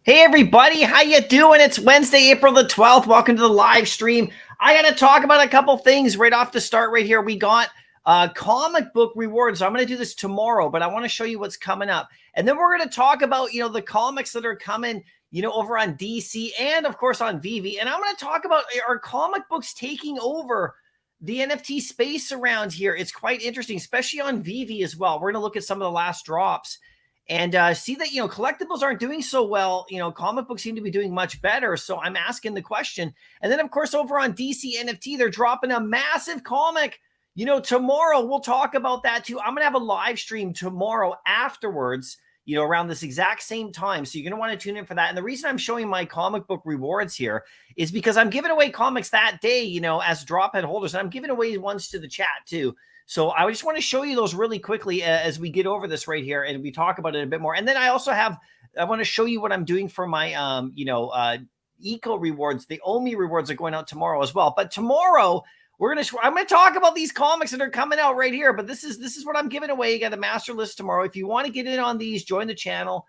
Hey everybody, how you doing? It's Wednesday, April the 12th. Welcome to the live stream. I got to talk about a couple things right off the start right here. We got comic book rewards. So I'm going to do this tomorrow, but I want to show you what's coming up. And then we're going to talk about, the comics that are coming, over on DC and of course on Veve. And I'm going to talk about are comic books taking over the NFT space around here. It's quite interesting, especially on Veve as well. We're going to look at some of the last drops and see that collectibles aren't doing so well. Comic books seem to be doing much better, so I'm asking the question. And then of course over on DC NFT, they're dropping a massive comic tomorrow. We'll talk about that too. I'm gonna have a live stream tomorrow afterwards, around this exact same time, so you're gonna want to tune in for that. And the reason I'm showing my comic book rewards here is because I'm giving away comics that day, as drop head holders, and I'm giving away ones to the chat too. So I just want to show you those really quickly as we get over this right here and we talk about it a bit more. And then I want to show you what I'm doing for my, eco rewards. The OMI rewards are going out tomorrow as well. But tomorrow I'm going to talk about these comics that are coming out right here. But this is what I'm giving away. You got a master list tomorrow. If you want to get in on these, join the channel,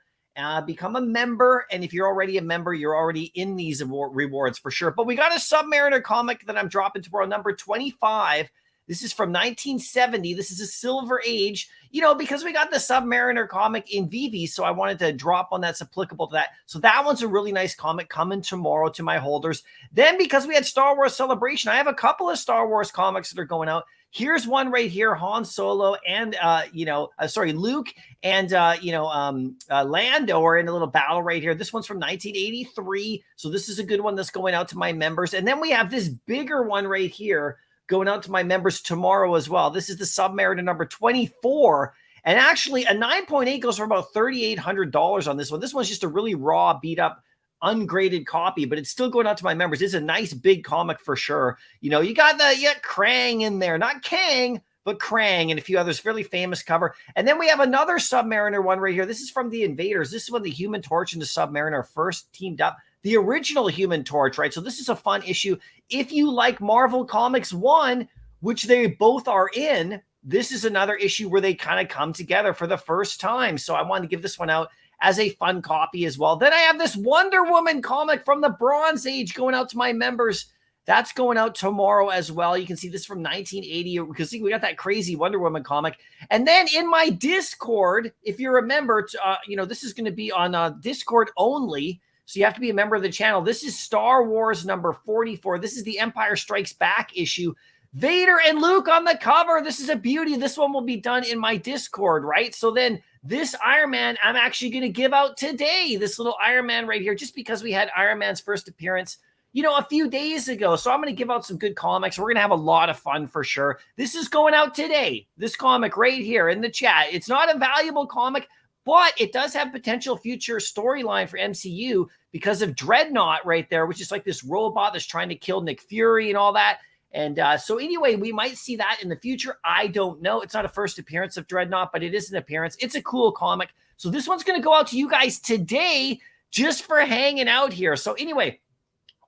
become a member. And if you're already a member, you're already in these rewards for sure. But we got a Submariner comic that I'm dropping tomorrow, number 25. This is from 1970. This is a Silver Age, because we got the Submariner comic in Veve, so I wanted to drop one that's applicable to that. So that one's a really nice comic coming tomorrow to my holders. Then because we had Star Wars Celebration, I have a couple of Star Wars comics that are going out. Here's one right here, Han Solo and, Luke and, Lando are in a little battle right here. This one's from 1983. So this is a good one that's going out to my members. And then we have this bigger one right here going out to my members tomorrow as well. This is the Submariner number 24. And actually, a 9.8 goes for about $3,800 on this one. This one's just a really raw, beat up, ungraded copy, but it's still going out to my members. It's a nice big comic for sure. You got Krang in there, not Kang, but Krang and a few others. Fairly famous cover. And then we have another Submariner one right here. This is from the Invaders. This is when the Human Torch and the Submariner first teamed up. The original Human Torch, right? So this is a fun issue. If you like Marvel Comics 1, which they both are in, this is another issue where they kind of come together for the first time. So I wanted to give this one out as a fun copy as well. Then I have this Wonder Woman comic from the Bronze Age going out to my members. That's going out tomorrow as well. You can see this from 1980 because we got that crazy Wonder Woman comic. And then in my Discord, if you remember, this is going to be on Discord only. So you have to be a member of the channel. This is Star Wars number 44. This is the Empire Strikes Back issue. Vader and Luke on the cover. This is a beauty. This one will be done in my Discord, right? So then this Iron Man, I'm actually going to give out today. This little Iron Man right here, just because we had Iron Man's first appearance, a few days ago. So I'm going to give out some good comics. We're going to have a lot of fun for sure. This is going out today. This comic right here in the chat. It's not a valuable comic, but it does have potential future storyline for MCU because of Dreadnought right there, which is like this robot that's trying to kill Nick Fury and all that. And so anyway, we might see that in the future. I don't know. It's not a first appearance of Dreadnought, but it is an appearance. It's a cool comic. So this one's going to go out to you guys today just for hanging out here. So anyway,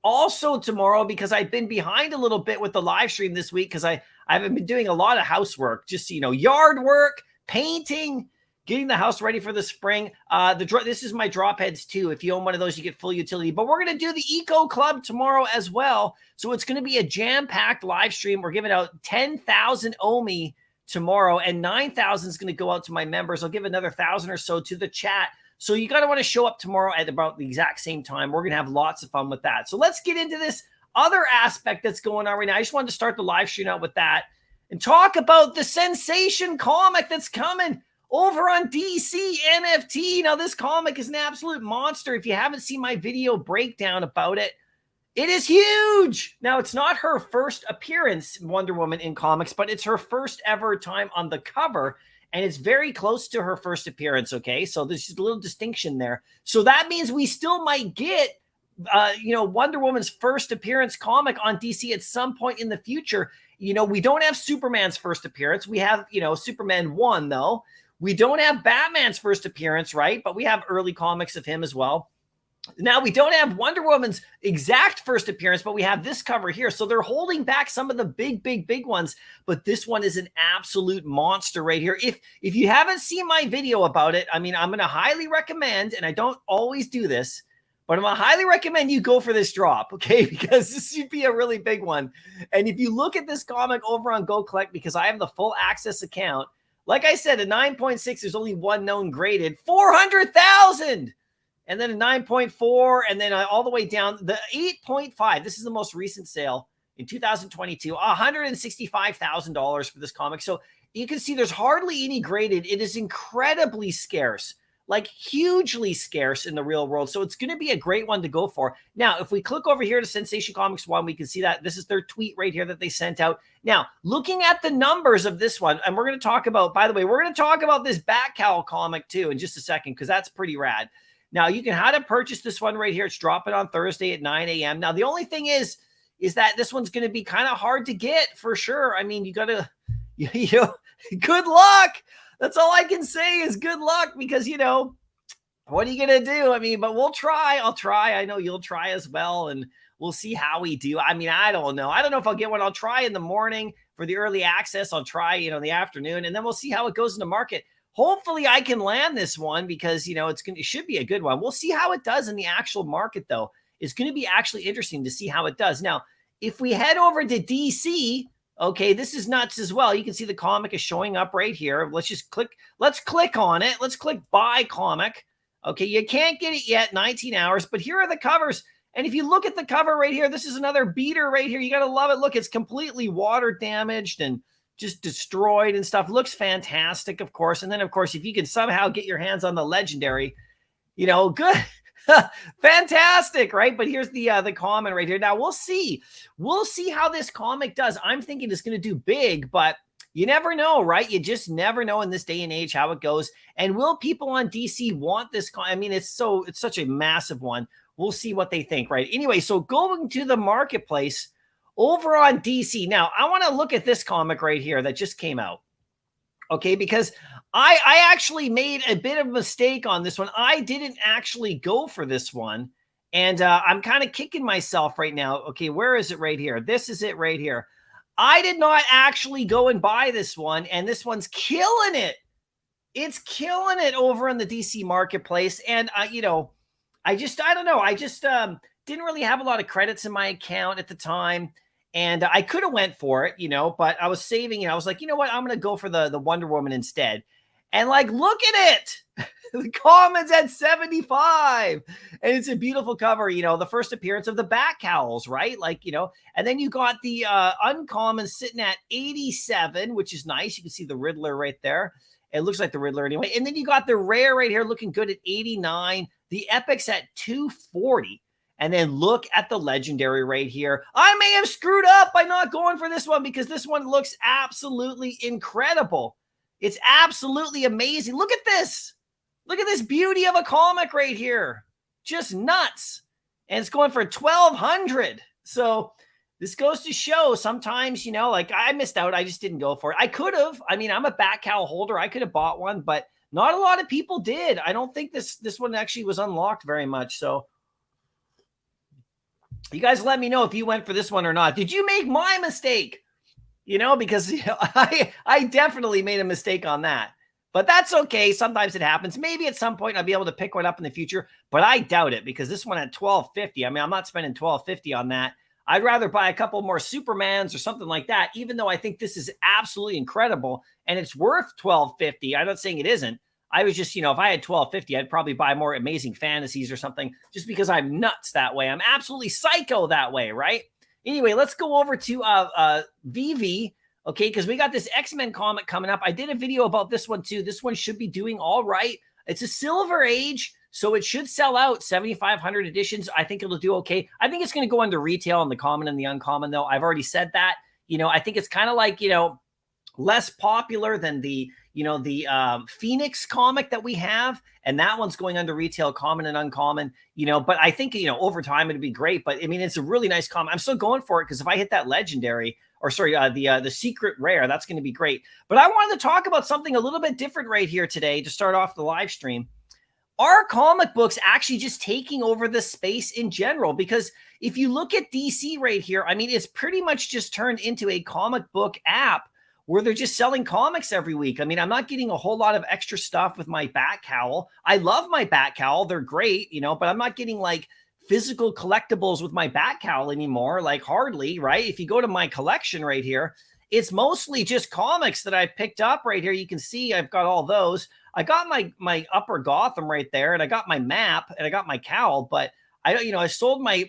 also tomorrow, because I've been behind a little bit with the live stream this week because I haven't been doing a lot of housework, just, yard work, painting, getting the house ready for the spring. This is my drop heads too. If you own one of those, you get full utility. But we're going to do the Eco Club tomorrow as well. So it's going to be a jam-packed live stream. We're giving out 10,000 OMI tomorrow, and 9,000 is going to go out to my members. I'll give another 1,000 or so to the chat. So you got to want to show up tomorrow at about the exact same time. We're going to have lots of fun with that. So let's get into this other aspect that's going on right now. I just wanted to start the live stream out with that and talk about the sensation comic that's coming over on DC NFT. Now, this comic is an absolute monster. If you haven't seen my video breakdown about it, it is huge. Now, it's not her first appearance, Wonder Woman, in comics, but it's her first ever time on the cover, and it's very close to her first appearance, okay? So there's just a little distinction there. So that means we still might get, Wonder Woman's first appearance comic on DC at some point in the future. We don't have Superman's first appearance. We have, Superman 1, though. We don't have Batman's first appearance, right? But we have early comics of him as well. Now, we don't have Wonder Woman's exact first appearance, but we have this cover here. So they're holding back some of the big ones. But this one is an absolute monster right here. If you haven't seen my video about it, I mean, I'm going to highly recommend, and I don't always do this, but I'm gonna highly recommend you go for this drop, okay? Because this should be a really big one. And if you look at this comic over on Go Collect, because I have the full access account, like I said, a 9.6, there's only one known graded, 400,000. And then a 9.4, and then all the way down, the 8.5. This is the most recent sale in 2022, $165,000 for this comic. So you can see there's hardly any graded. It is incredibly scarce, like hugely scarce in the real world. So it's going to be a great one to go for. Now, if we click over here to Sensation Comics 1, we can see that this is their tweet right here that they sent out. Now, looking at the numbers of this one, and we're going to talk about, by the way, we're going to talk about this Bat Cowl comic too in just a second, because that's pretty rad. Now, you can how to purchase this one right here. It's dropping on Thursday at 9 a.m. Now, the only thing is that this one's going to be kind of hard to get for sure. I mean, you got to, good luck. That's all I can say is good luck, because, what are you going to do? I mean, but we'll try. I'll try. I know you'll try as well, and we'll see how we do. I mean, I don't know. I don't know if I'll get one. I'll try in the morning for the early access. I'll try, in the afternoon, and then we'll see how it goes in the market. Hopefully I can land this one, because, it should be a good one. We'll see how it does in the actual market, though. It's going to be actually interesting to see how it does. Now, if we head over to DC, okay, this is nuts as well. You can see the comic is showing up right here. Let's click on it. Let's click buy comic. Okay, you can't get it yet, 19 hours, but here are the covers. And if you look at the cover right here, this is another beater right here. You got to love it. Look, it's completely water damaged and just destroyed and stuff. Looks fantastic, of course. And then, of course, if you can somehow get your hands on the legendary, good. Fantastic, right? But here's the comment right here. Now, we'll see how this comic does. I'm thinking it's going to do big, but you never know, right? You just never know in this day and age how it goes. And will people on DC want this? I mean, it's such a massive one. We'll see what they think, right? Anyway, so going to the marketplace over on DC. Now, I want to look at this comic right here that just came out. Okay, because I actually made a bit of a mistake on this one. I didn't actually go for this one. And I'm kind of kicking myself right now. Okay, where is it right here? This is it right here. I did not actually go and buy this one. And this one's killing it. It's killing it over in the DC marketplace. And, I don't know. I just didn't really have a lot of credits in my account at the time. And I could have went for it, but I was saving. I was like, you know what? I'm going to go for the Wonder Woman instead. And like, look at it. The comments at 75. And it's a beautiful cover, the first appearance of the Bat Cowls, right? Like, and then you got the uncommon sitting at 87, which is nice. You can see the Riddler right there. It looks like the Riddler anyway. And then you got the rare right here looking good at 89. The epics at 240. And then look at the legendary right here. I may have screwed up by not going for this one, because this one looks absolutely incredible. It's absolutely amazing. Look at this. Look at this beauty of a comic right here. Just nuts. And it's going for $1,200. So this goes to show sometimes, like I missed out. I just didn't go for it. I could have. I mean, I'm a Bat Cowl holder. I could have bought one, but not a lot of people did. I don't think this one actually was unlocked very much. So you guys let me know if you went for this one or not. Did you make my mistake? Because I definitely made a mistake on that. But that's okay. Sometimes it happens. Maybe at some point I'll be able to pick one up in the future, but I doubt it, because this one at $1,250. I mean, I'm not spending $1,250 on that. I'd rather buy a couple more Supermans or something like that, even though I think this is absolutely incredible and it's worth $1,250. I'm not saying it isn't. I was just, if I had $1,250, I'd probably buy more Amazing Fantasies or something, just because I'm nuts that way. I'm absolutely psycho that way, right? Anyway, let's go over to Veve, okay, because we got this X-Men comic coming up. I did a video about this one too. This one should be doing all right. It's a Silver Age, so it should sell out 7,500 editions. I think it'll do okay. I think it's going to go into retail on the common and the uncommon, though. I've already said that. I think it's kind of like, less popular than the Phoenix comic that we have. And that one's going under retail, common and uncommon, but I think, over time it'd be great. But I mean, it's a really nice comic. I'm still going for it, because if I hit that legendary, or sorry, the secret rare, that's going to be great. But I wanted to talk about something a little bit different right here today to start off the live stream. Are comic books actually just taking over the space in general? Because if you look at DC right here, I mean, it's pretty much just turned into a comic book app where they're just selling comics every week. I mean, I'm not getting a whole lot of extra stuff with my Bat Cowl. I love my Bat Cowl. They're great, but I'm not getting like physical collectibles with my back cowl anymore, like hardly, right? If you go to my collection right here, it's mostly just comics that I picked up right here. You can see I've got all those. I got my Upper Gotham right there, and I got my map, and I got my cowl, but I sold my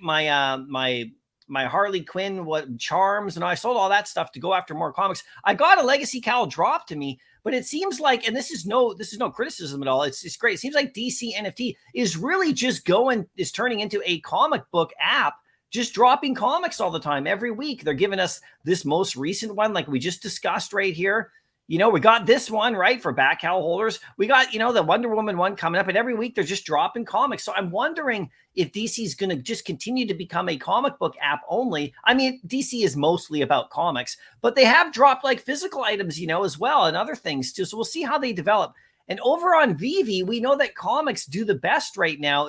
Harley Quinn charms, and I sold all that stuff to go after more comics. I got a legacy cowl dropped to me, but it seems like, and this is no criticism at all. It's great. It seems like DC NFT is really just turning into a comic book app, just dropping comics all the time every week. They're giving us this most recent one, like we just discussed right here. We got this one, right, for back cowl holders. We got, the Wonder Woman one coming up, and every week they're just dropping comics. So I'm wondering if DC is going to just continue to become a comic book app only. I mean, DC is mostly about comics, but they have dropped like physical items, as well, and other things too. So we'll see how they develop. And over on Veve, we know that comics do the best right now,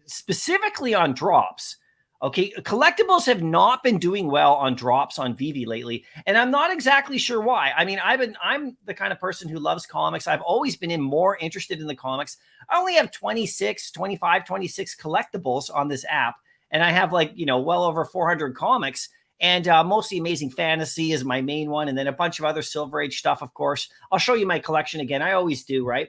specifically on drops. Okay, collectibles have not been doing well on drops on Veve lately, and I'm not exactly sure why. I mean, I'm the kind of person who loves comics. I've always been more interested in the comics. I only have 26 collectibles on this app, and I have well over 400 comics, and mostly Amazing Fantasy is my main one, and then a bunch of other Silver Age stuff, of course. I'll show you my collection again. I always do, right?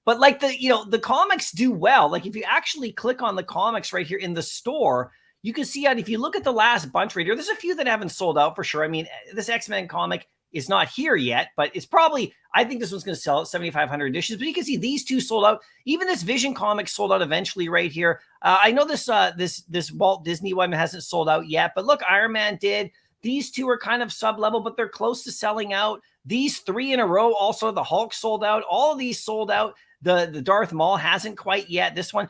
But the comics do well. Like if you actually click on the comics right here in the store, you can see if you look at the last bunch right here, there's a few that haven't sold out for sure. I mean, this X-Men comic is not here yet, but it's probably, I think this one's going to sell at 7,500 editions, but you can see these two sold out. Even this Vision comic sold out eventually right here. I know this Walt Disney one hasn't sold out yet, but look, Iron Man did. These two are kind of sub-level, but they're close to selling out. These 3 in a row, also the Hulk sold out. All of these sold out. The Darth Maul hasn't quite yet. This one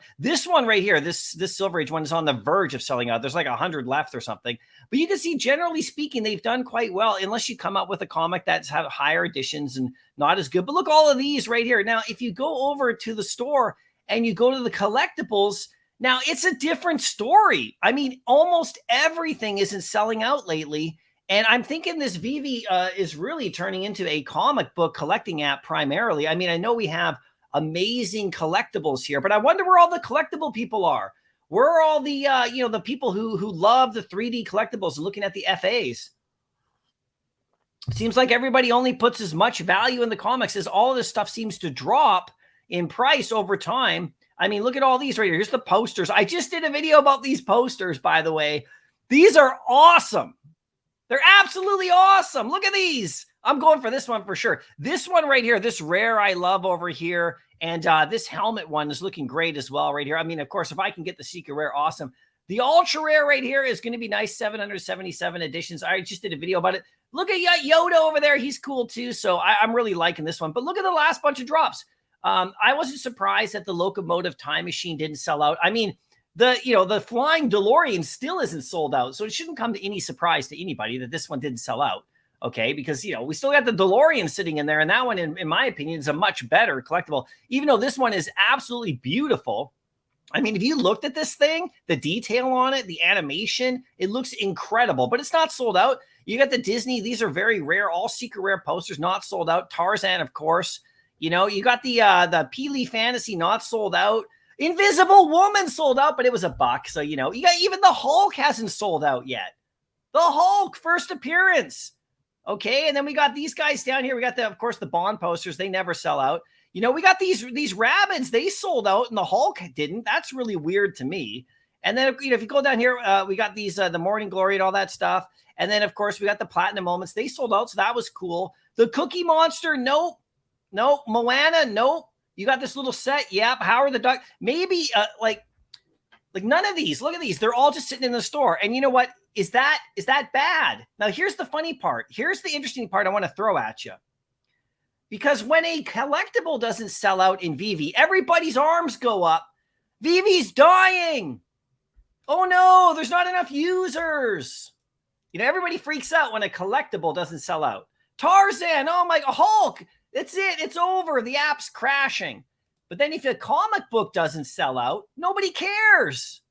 right here, this Silver Age one is on the verge of selling out. There's like 100 left or something. But you can see, generally speaking, they've done quite well, unless you come up with a comic that's had higher editions and not as good. But look, all of these right here. Now, if you go over to the store and you go to the collectibles, now it's a different story. I mean, almost everything isn't selling out lately. And I'm thinking this Veve is really turning into a comic book collecting app primarily. I mean, I know we have amazing collectibles here, but I wonder where all the collectible people are. Where are all the the people who love the 3D collectibles and looking at the FAs? It seems like everybody only puts as much value in the comics as all of this stuff seems to drop in price over time. I mean, look at all these right here. Here's the posters. I just did a video about these posters, by the way. These are awesome. They're absolutely awesome. Look at these. I'm going for this one for sure. This one right here, this rare I love over here. And this helmet one is looking great as well right here. I mean, of course, if I can get the secret rare, awesome. The ultra rare right here is going to be nice, 777 editions. I just did a video about it. Look at Yoda over there. He's cool too. So I'm really liking this one. But look at the last bunch of drops. I wasn't surprised that the Locomotive Time Machine didn't sell out. I mean, the Flying DeLorean still isn't sold out. So it shouldn't come to any surprise to anybody that this one didn't sell out. Okay, because, we still got the DeLorean sitting in there. And that one, in my opinion, is a much better collectible, even though this one is absolutely beautiful. I mean, if you looked at this thing, the detail on it, the animation, it looks incredible, but it's not sold out. You got the Disney. These are very rare, all secret rare posters, not sold out. Tarzan, of course. You got the Peely Fantasy, not sold out. Invisible Woman sold out, but it was $1. So, you got even the Hulk hasn't sold out yet. The Hulk first appearance. Okay, and then we got these guys down here. We got of course, the Bond posters. They never sell out. We got these Rabbids. They sold out, and the Hulk didn't. That's really weird to me. And then, if you go down here, we got these the Morning Glory and all that stuff. And then, of course, we got the Platinum Moments. They sold out, so that was cool. The Cookie Monster, nope. Moana, nope. You got this little set, yep. Howard the Duck, maybe like none of these. Look at these. They're all just sitting in the store. And you know what? Is that bad? Now, here's the funny part. Here's the interesting part I want to throw at you. Because when a collectible doesn't sell out in Veve, everybody's arms go up. Veve's dying. Oh, no, there's not enough users. Everybody freaks out when a collectible doesn't sell out. Tarzan, oh my, Hulk, that's it. It's over. The app's crashing. But then if a comic book doesn't sell out, nobody cares.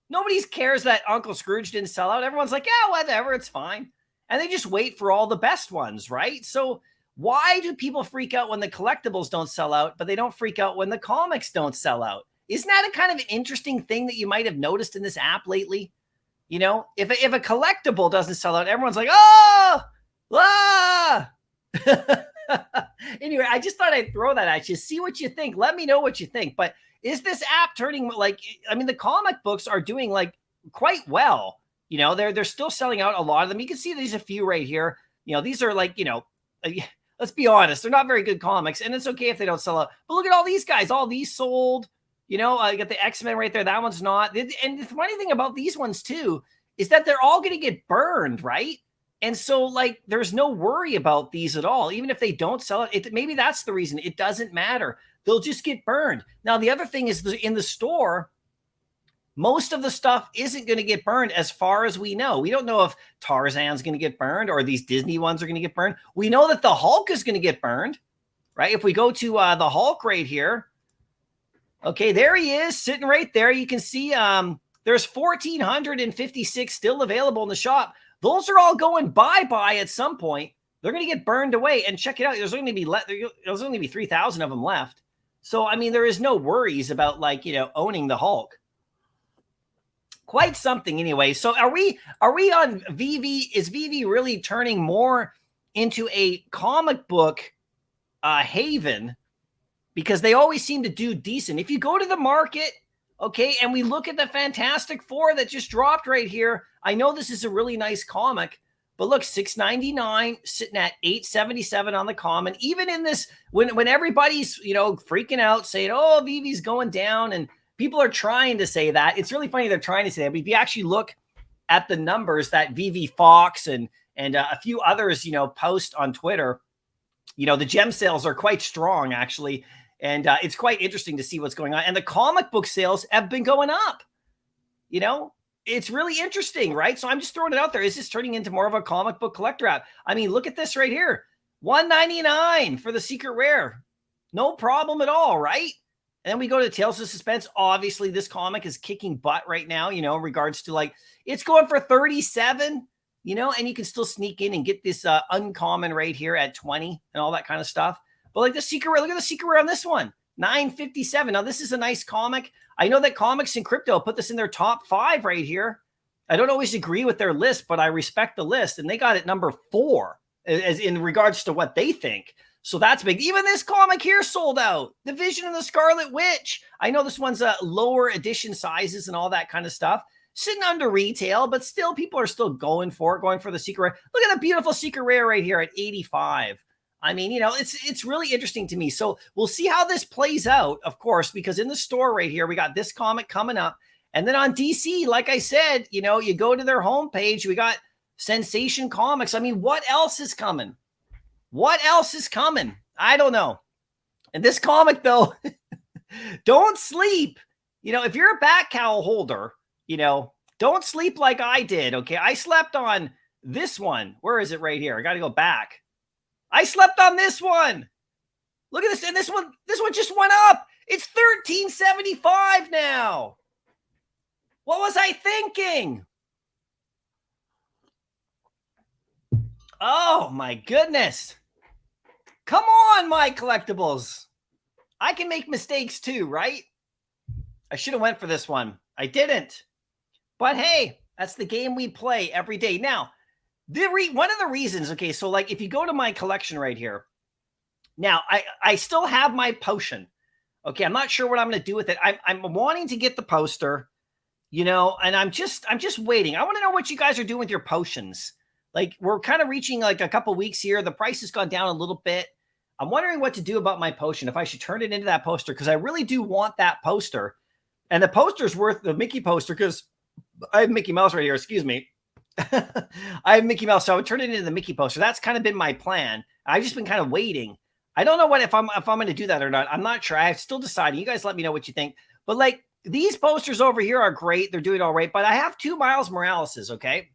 Nobody cares that Uncle Scrooge didn't sell out. Everyone's like, yeah, whatever, it's fine. And they just wait for all the best ones, right? So why do people freak out when the collectibles don't sell out, but they don't freak out when the comics don't sell out? Isn't that a kind of interesting thing that you might have noticed in this app lately? You know, if a collectible doesn't sell out, everyone's like, oh, ah. Anyway, I just thought I'd throw that at you. See what you think. Let me know what you think. But is this app turning like, I mean, the comic books are doing like quite well. You know, they're still selling out a lot of them. You can see there's a few right here. You know, these are like, you know, let's be honest, they're not very good comics, and it's okay if they don't sell out. But look at all these guys. All these sold. You know, I got the X-Men right there. That one's not. And the funny thing about these ones too is that they're all going to get burned, right? And so, like, there's no worry about these at all. Even if they don't sell it, maybe that's the reason. It doesn't matter. They'll just get burned. Now, the other thing is in the store, most of the stuff isn't going to get burned as far as we know. We don't know if Tarzan's going to get burned or these Disney ones are going to get burned. We know that the Hulk is going to get burned, right? If we go to the Hulk right here, okay, there he is sitting right there. You can see there's 1,456 still available in the shop. Those are all going bye-bye at some point. They're going to get burned away. And check it out. There's only going to be 3,000 of them left. So, I mean, there is no worries about, like, you know, owning the Hulk. Quite something anyway. So are we on Veve? Is Veve really turning more into a comic book haven? Because they always seem to do decent. If you go to the market, okay, and we look at the Fantastic Four that just dropped right here, I know this is a really nice comic, but look, $6.99 sitting at $8.77 on the common. Even in this, when everybody's, you know, freaking out saying, oh, Veve's going down, and people are trying to say that. It's really funny they're trying to say that. But if you actually look at the numbers that Veve Fox and a few others, you know, post on Twitter, you know, the gem sales are quite strong, actually. And it's quite interesting to see what's going on. And the comic book sales have been going up. You know, it's really interesting, right? So I'm just throwing it out there. Is this turning into more of a comic book collector app? I mean, look at this right here. $199 for the secret rare. No problem at all, right? And then we go to Tales of Suspense. Obviously, this comic is kicking butt right now, you know, in regards to, like, it's going for 37, you know, and you can still sneak in and get this uncommon right here at 20 and all that kind of stuff. But like the secret rare, look at the secret rare on this one, $9.57. Now, this is a nice comic. I know that Comics and Crypto put this in their top 5 right here. I don't always agree with their list, but I respect the list. And they got it number 4 as in regards to what they think. So that's big. Even this comic here sold out. The Vision of the Scarlet Witch. I know this one's lower edition sizes and all that kind of stuff. Sitting under retail, but still people are still going for it, going for the secret rare. Look at the beautiful secret rare right here at 85. I mean, you know, it's really interesting to me. So we'll see how this plays out, of course, because in the store right here, we got this comic coming up. And then on DC, like I said, you know, you go to their homepage, we got Sensation Comics. I mean, what else is coming? What else is coming? I don't know. And this comic, though, don't sleep. You know, if you're a bat cowl holder, you know, don't sleep like I did, okay? I slept on this one. Where is it right here? I got to go back. I slept on this one. Look at this. And this one just went up. It's $13.75 now. What was I thinking? Oh, my goodness. Come on, Mycollectables. I can make mistakes too, right? I should have went for this one. I didn't. But hey, that's the game we play every day. Now, one of the reasons, okay, so like if you go to my collection right here, now I still have my potion. Okay, I'm not sure what I'm going to do with it. I'm wanting to get the poster, you know, and I'm just waiting. I want to know what you guys are doing with your potions. Like, we're kind of reaching like a couple weeks here. The price has gone down a little bit. I'm wondering what to do about my potion, if I should turn it into that poster, because I really do want that poster. And the poster's worth the Mickey poster, because I have Mickey Mouse right here. Excuse me. I have Mickey Mouse, so I would turn it into the Mickey poster. That's kind of been my plan. I've just been kind of waiting. I don't know if I'm going to do that or not. I'm not sure. I'm still deciding. You guys let me know what you think. But like, these posters over here are great. They're doing all right. But I have 2 Miles Moraleses, okay?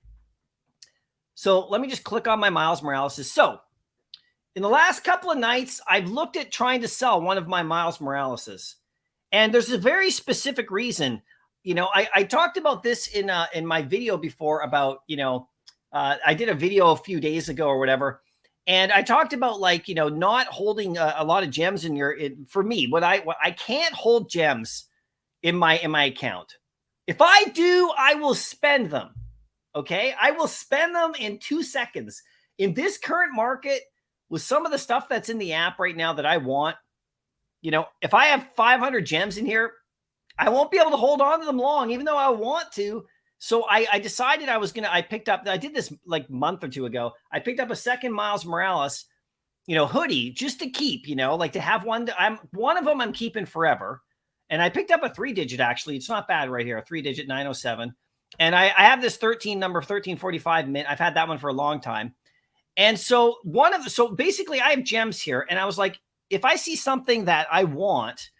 So let me just click on my Miles Moraleses. So in the last couple of nights, I've looked at trying to sell one of my Miles Moraleses. And there's a very specific reason. You know, I talked about this in my video before about, you know, I did a video a few days ago or whatever. And I talked about, like, you know, not holding a lot of gems for me. What I can't hold gems in my account. If I do, I will spend them. Okay, I will spend them in 2 seconds. In this current market, with some of the stuff that's in the app right now that I want, you know, if I have 500 gems in here, I won't be able to hold on to them long, even though I want to. So I decided I picked up, I did this like a month or two ago. I picked up a second Miles Morales, you know, hoodie just to keep, you know, like to have one. One of them I'm keeping forever. And I picked up a 3-digit, actually. It's not bad right here, a 3-digit 907. And I have this 1345 mint. I've had that one for a long time. And so so basically I have gems here. And I was like, if I see something that I want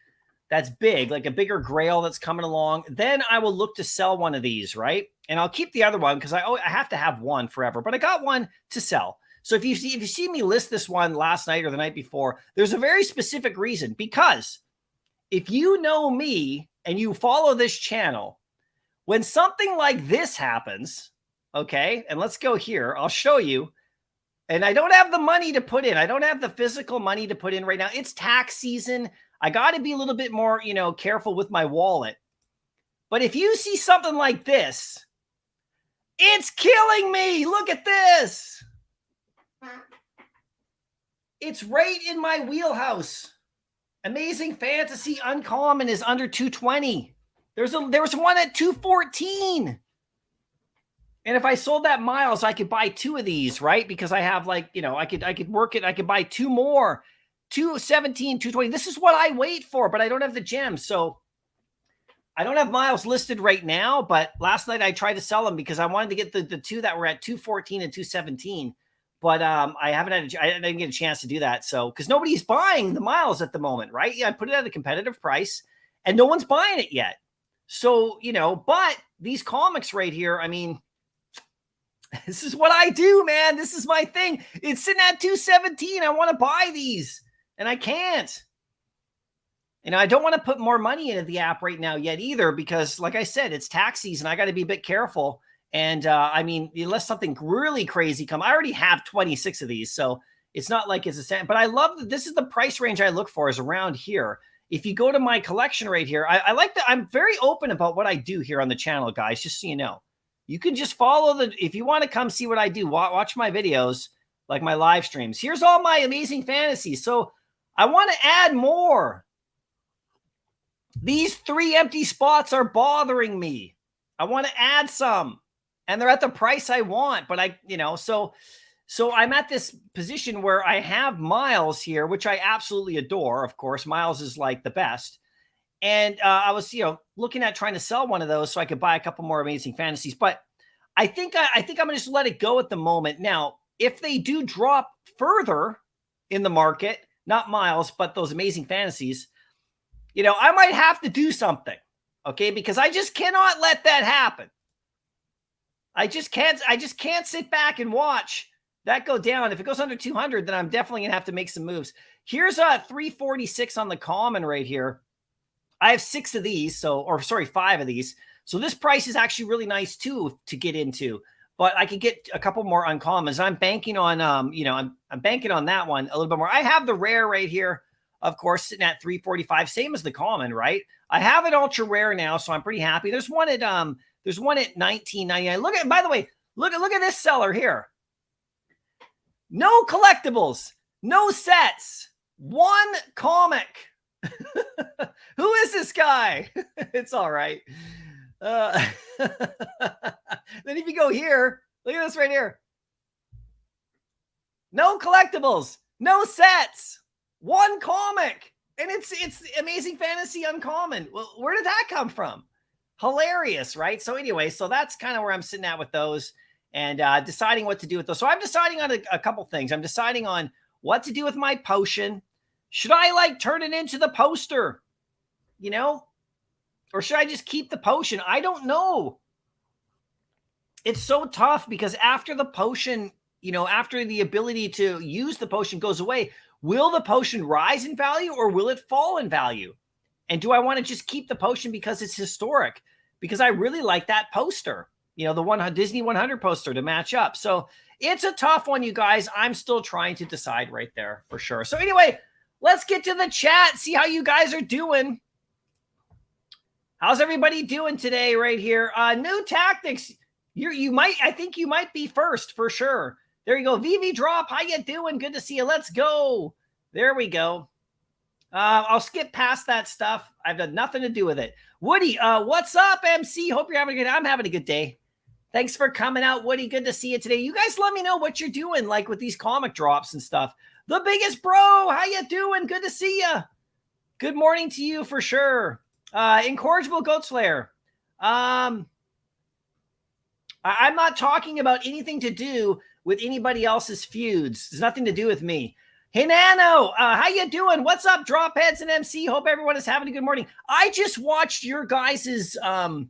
that's big, like a bigger grail that's coming along, then I will look to sell one of these, right? And I'll keep the other one because I have to have one forever, but I got one to sell. So if you see me list this one last night or the night before, there's a very specific reason, because if you know me and you follow this channel, when something like this happens, okay, and let's go here, I'll show you. And I don't have the money to put in. I don't have the physical money to put in right now. It's tax season. I got to be a little bit more, you know, careful with my wallet. But if you see something like this, it's killing me. Look at this. It's right in my wheelhouse. Amazing Fantasy Uncommon is under 220. There was one at 214. And if I sold that Miles, I could buy 2 of these, right? Because I have, like, you know, I could work it. I could buy 2 more. 217, 220. This is what I wait for, but I don't have the gems. So I don't have Miles listed right now, but last night I tried to sell them because I wanted to get the 2 that were at 214 and 217. But I didn't get a chance to do that. So, because nobody's buying the Miles at the moment, right? Yeah, I put it at a competitive price and no one's buying it yet. So, you know, but these comics right here, I mean, this is what I do, man. This is my thing. It's sitting at 217. I want to buy these and I can't. You know, I don't want to put more money into the app right now yet either, because like I said, it's tax season. I got to be a bit careful. And I mean, unless something really crazy come, I already have 26 of these. So it's not like it's a cent, but I love that this is the price range I look for, is around here. If you go to my collection right here, I like that. I'm very open about what I do here on the channel, guys, just so you know. You can just follow if you want to come see what I do, watch my videos, like my live streams. Here's all my amazing fantasies. So I want to add more. These 3 empty spots are bothering me. I want to add some, and they're at the price I want, but so I'm at this position where I have Miles here, which I absolutely adore. Of course, Miles is like the best. And I was, looking at trying to sell one of those so I could buy a couple more amazing fantasies. But I think I'm going to just let it go at the moment. Now, if they do drop further in the market, not Miles, but those amazing fantasies, I might have to do something, okay? Because I just cannot let that happen. I just can't sit back and watch that go down. If it goes under 200, then I'm definitely going to have to make some moves. Here's a 346 on the common right here. I have 6 of these, 5 of these. So this price is actually really nice too to get into. But I could get a couple more uncommons. I'm banking on, I'm banking on that one a little bit more. I have the rare right here, of course, sitting at 345, same as the common, right? I have it ultra rare now, so I'm pretty happy. There's one at $19.99. Look at, by the way, look at this seller here. No collectibles, no sets, 1 comic. Who is this guy? It's all right. Then if you go here, look at this right here. No collectibles, no sets, 1 comic. And it's Amazing Fantasy Uncommon. Well, where did that come from? Hilarious, right? So anyway, so that's kind of where I'm sitting at with those, and deciding what to do with those. So I'm deciding on a couple things. I'm deciding on what to do with my potion. Should I turn it into the poster? Or should I just keep the potion? I don't know. It's so tough because after the potion, after the ability to use the potion goes away, will the potion rise in value or will it fall in value? And do I want to just keep the potion because it's historic? Because I really like that poster, the Disney 100 poster to match up. So it's a tough one, you guys. I'm still trying to decide right there for sure. So anyway, let's get to the chat, see how you guys are doing. How's everybody doing today right here? New tactics. I think you might be first for sure. There you go. Veve drop. How you doing? Good to see you. Let's go. There we go. I'll skip past that stuff. I've done nothing to do with it. Woody, what's up, MC? Hope you're having a good. I'm having a good day. Thanks for coming out, Woody. Good to see you today. You guys let me know what you're doing, like with these comic drops and stuff. The biggest bro, how you doing? Good to see you. Good morning to you for sure. Incorrigible Goat Slayer. I'm not talking about anything to do with anybody else's feuds. There's nothing to do with me. Hey, Nano, how you doing? What's up, Dropheads and MC? Hope everyone is having a good morning. I just watched your guys's, your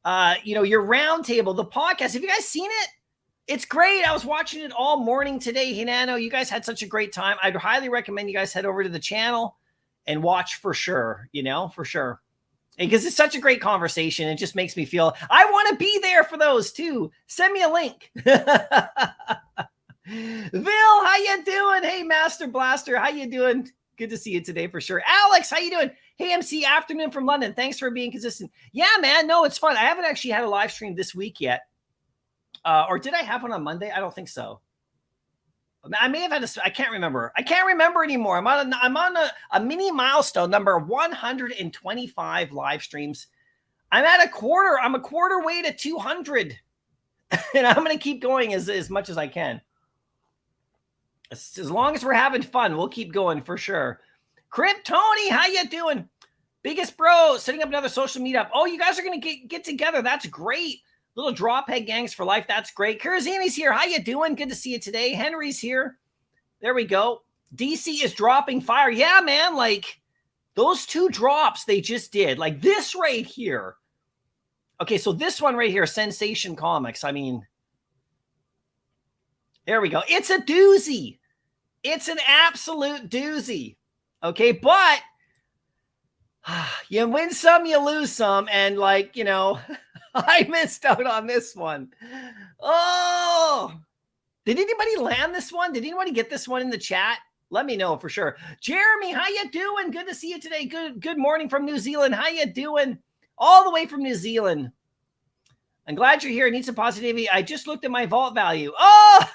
roundtable, the podcast. Have you guys seen it? It's great. I was watching it all morning today. Hey, Nano, you guys had such a great time. I'd highly recommend you guys head over to the channel and watch for sure, for sure. Because it's such a great conversation. It just makes me feel, I want to be there for those too. Send me a link. Bill, how you doing? Hey, Master Blaster, how you doing? Good to see you today for sure. Alex, how you doing? Hey, MC Afternoon from London. Thanks for being consistent. Yeah, man. No, it's fun. I haven't actually had a live stream this week yet. Or did I have one on Monday? I don't think so. I may have had I can't remember. I can't remember anymore. I'm on a mini milestone, number 125 live streams. I'm a quarter way to 200. And I'm going to keep going as much as I can. As long as we're having fun, we'll keep going for sure. Crip Tony, how you doing? Biggest bro, setting up another social meetup. Oh, you guys are going to get together. That's great. Little Drophead gangs for life. That's great. Kurazini's here. How you doing? Good to see you today. Henry's here. There we go. DC is dropping fire. Yeah, man. Like those two drops they just did. Like this right here. Okay, so this one right here, Sensation Comics. I mean, there we go. It's a doozy. It's an absolute doozy. Okay, but you win some, you lose some. And like, I missed out on this one. Oh, did anybody land this one? Did anybody get this one in the chat? Let me know for sure. Jeremy, how you doing? Good to see you today. Good morning from New Zealand. How you doing? All the way from New Zealand. I'm glad you're here. I need some positivity. I just looked at my vault value. Oh,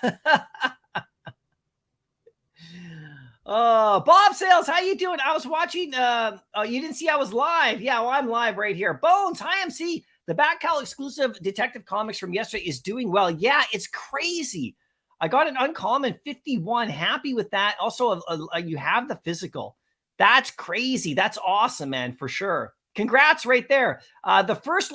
oh, Bob Sales, how you doing? I was watching. Oh, you didn't see I was live. Yeah, well, I'm live right here. Bones, hi, MC. The Batcal exclusive Detective Comics from yesterday is doing well. Yeah, it's crazy. I got an uncommon 51. Happy with that. Also, you have the physical. That's crazy. That's awesome, man, for sure. Congrats right there. The first,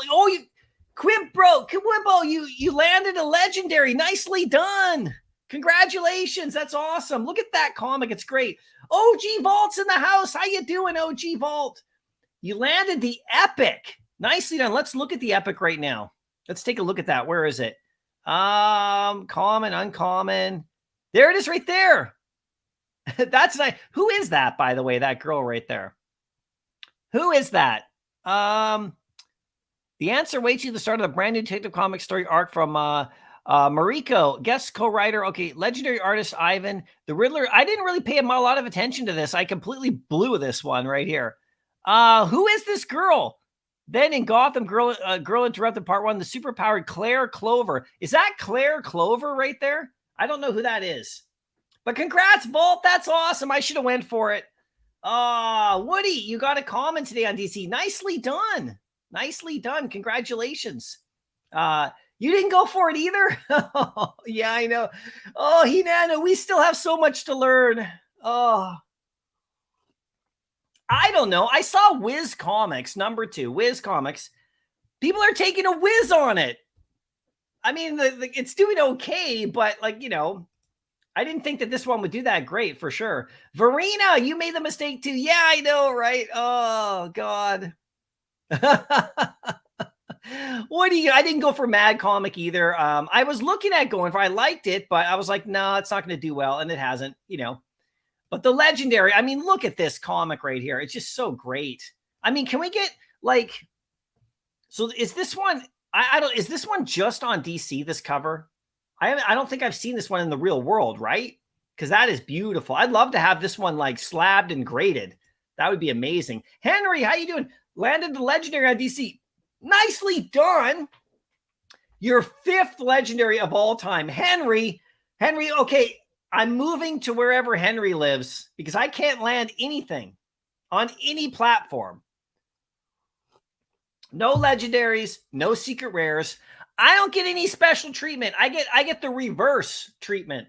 Quimbo, you landed a legendary. Nicely done. Congratulations. That's awesome. Look at that comic. It's great. OG Vault's in the house. How you doing, OG Vault? You landed the epic. Nicely done. Let's look at the epic right now. Let's take a look at that. Where is it? Common, uncommon. There it is right there. That's nice. Who is that, by the way, that girl right there? Who is that? The answer waits you to the start of the brand new Detective Comics story arc from Mariko, guest co-writer. Okay, legendary artist Ivan, the Riddler. I didn't really pay a lot of attention to this. I completely blew this one right here. Who is this girl? Then in Gotham, Girl Interrupted Part 1, the superpowered Claire Clover. Is that Claire Clover right there? I don't know who that is. But congrats, Vault. That's awesome. I should have went for it. Woody, you got a comment today on DC. Nicely done. Nicely done. Congratulations. You didn't go for it either? Yeah, I know. Oh, Hinana, we still have so much to learn. Oh, I don't know. I saw Wiz Comics, number 2, Wiz Comics. People are taking a whiz on it. I mean, it's doing okay, but like, I didn't think that this one would do that great for sure. Verena, you made the mistake too. Yeah, I know, right? Oh, God. I didn't go for Mad Comic either. I was looking at going for, I liked it, but I was like, no, it's not going to do well. And it hasn't, But the legendary, I mean, look at this comic right here. It's just so great. I mean, can we get so is this one, is this one just on DC, this cover? I don't think I've seen this one in the real world, right? Because that is beautiful. I'd love to have this one slabbed and graded. That would be amazing. Henry, how you doing? Landed the legendary on DC. Nicely done. Your 5th legendary of all time. Henry, okay, I'm moving to wherever Henry lives because I can't land anything on any platform. No legendaries, no secret rares. I don't get any special treatment. I get the reverse treatment.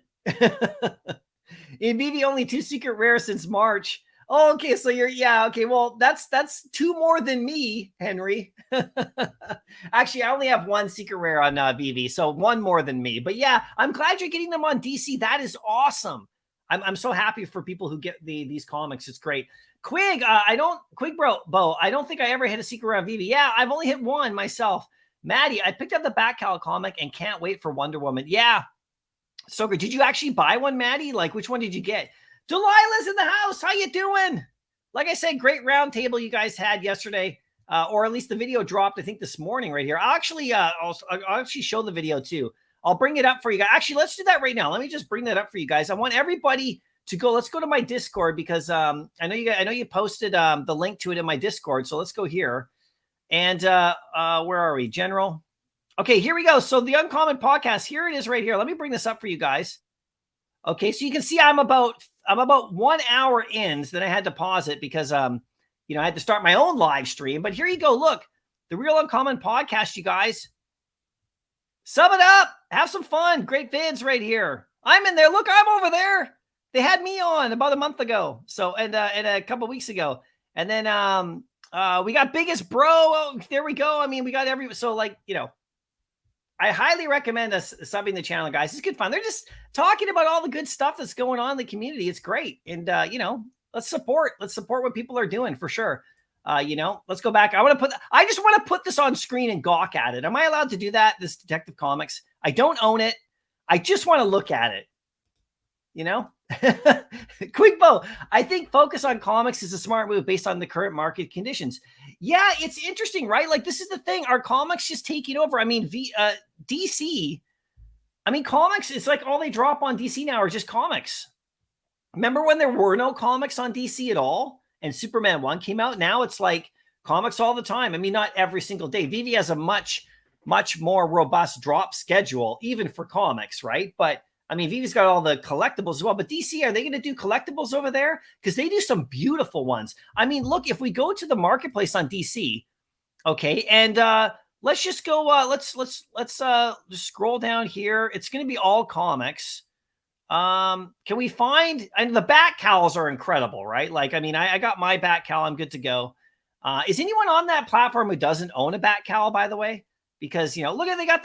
In Veve, only 2 secret rares since March. Oh, okay, so okay, well, that's 2 more than me, Henry. Actually, I only have 1 secret rare on Veve, so 1 more than me. But yeah, I'm glad you're getting them on DC. That is awesome. I'm so happy for people who get these comics. It's great. Quig, Bo, I don't think I ever hit a secret rare on Veve. Yeah, I've only hit 1 myself. Maddie, I picked up the Batcal comic and can't wait for Wonder Woman. Yeah, so good. Did you actually buy one, Maddie? Like, which one did you get? Delilah's in the house. How you doing? Like I said, great round table you guys had yesterday, or at least the video dropped, I think, this morning right here. I'll actually show the video too. I'll bring it up for you guys. Actually, let's do that right now. Let me just bring that up for you guys. I want everybody to go. Let's go to my Discord because I know you posted the link to it in my Discord. So let's go here. And where are we? General. Okay, here we go. So the Uncommon Podcast, here it is right here. Let me bring this up for you guys. Okay, so you can see I'm about 1 hour in. So then I had to pause it because I had to start my own live stream. But here you go. Look, the Real Uncommon Podcast, you guys. Sum it up. Have some fun. Great vids right here. I'm in there. Look, I'm over there. They had me on about a month ago. So and a couple weeks ago. And then we got Biggest Bro. Oh, there we go. I mean, we got I highly recommend us subbing the channel, guys. It's good fun. They're just talking about all the good stuff that's going on in the community. It's great. And, let's support what people are doing for sure. Let's go back. I just want to put this on screen and gawk at it. Am I allowed to do that? This Detective Comics. I don't own it. I just want to look at it. Quick Bo, I think focus on comics is a smart move based on the current market conditions. Yeah, it's interesting, right? Like, this is the thing. Are comics just taking over? I mean, DC, comics, it's like all they drop on DC now are just comics. Remember when there were no comics on DC at all and Superman 1 came out? Now it's like comics all the time. I mean, not every single day. Veve has a much, much more robust drop schedule, even for comics, right? But Veve's got all the collectibles as well, but DC, are they going to do collectibles over there? Because they do some beautiful ones. Look, if we go to the marketplace on DC, okay, and let's just go, let's just scroll down here. It's going to be all comics. Can we find, and the Bat Cowls are incredible, right? Like, I got my Bat Cowl. I'm good to go. Is anyone on that platform who doesn't own a Bat Cowl, by the way? Because, look at, they got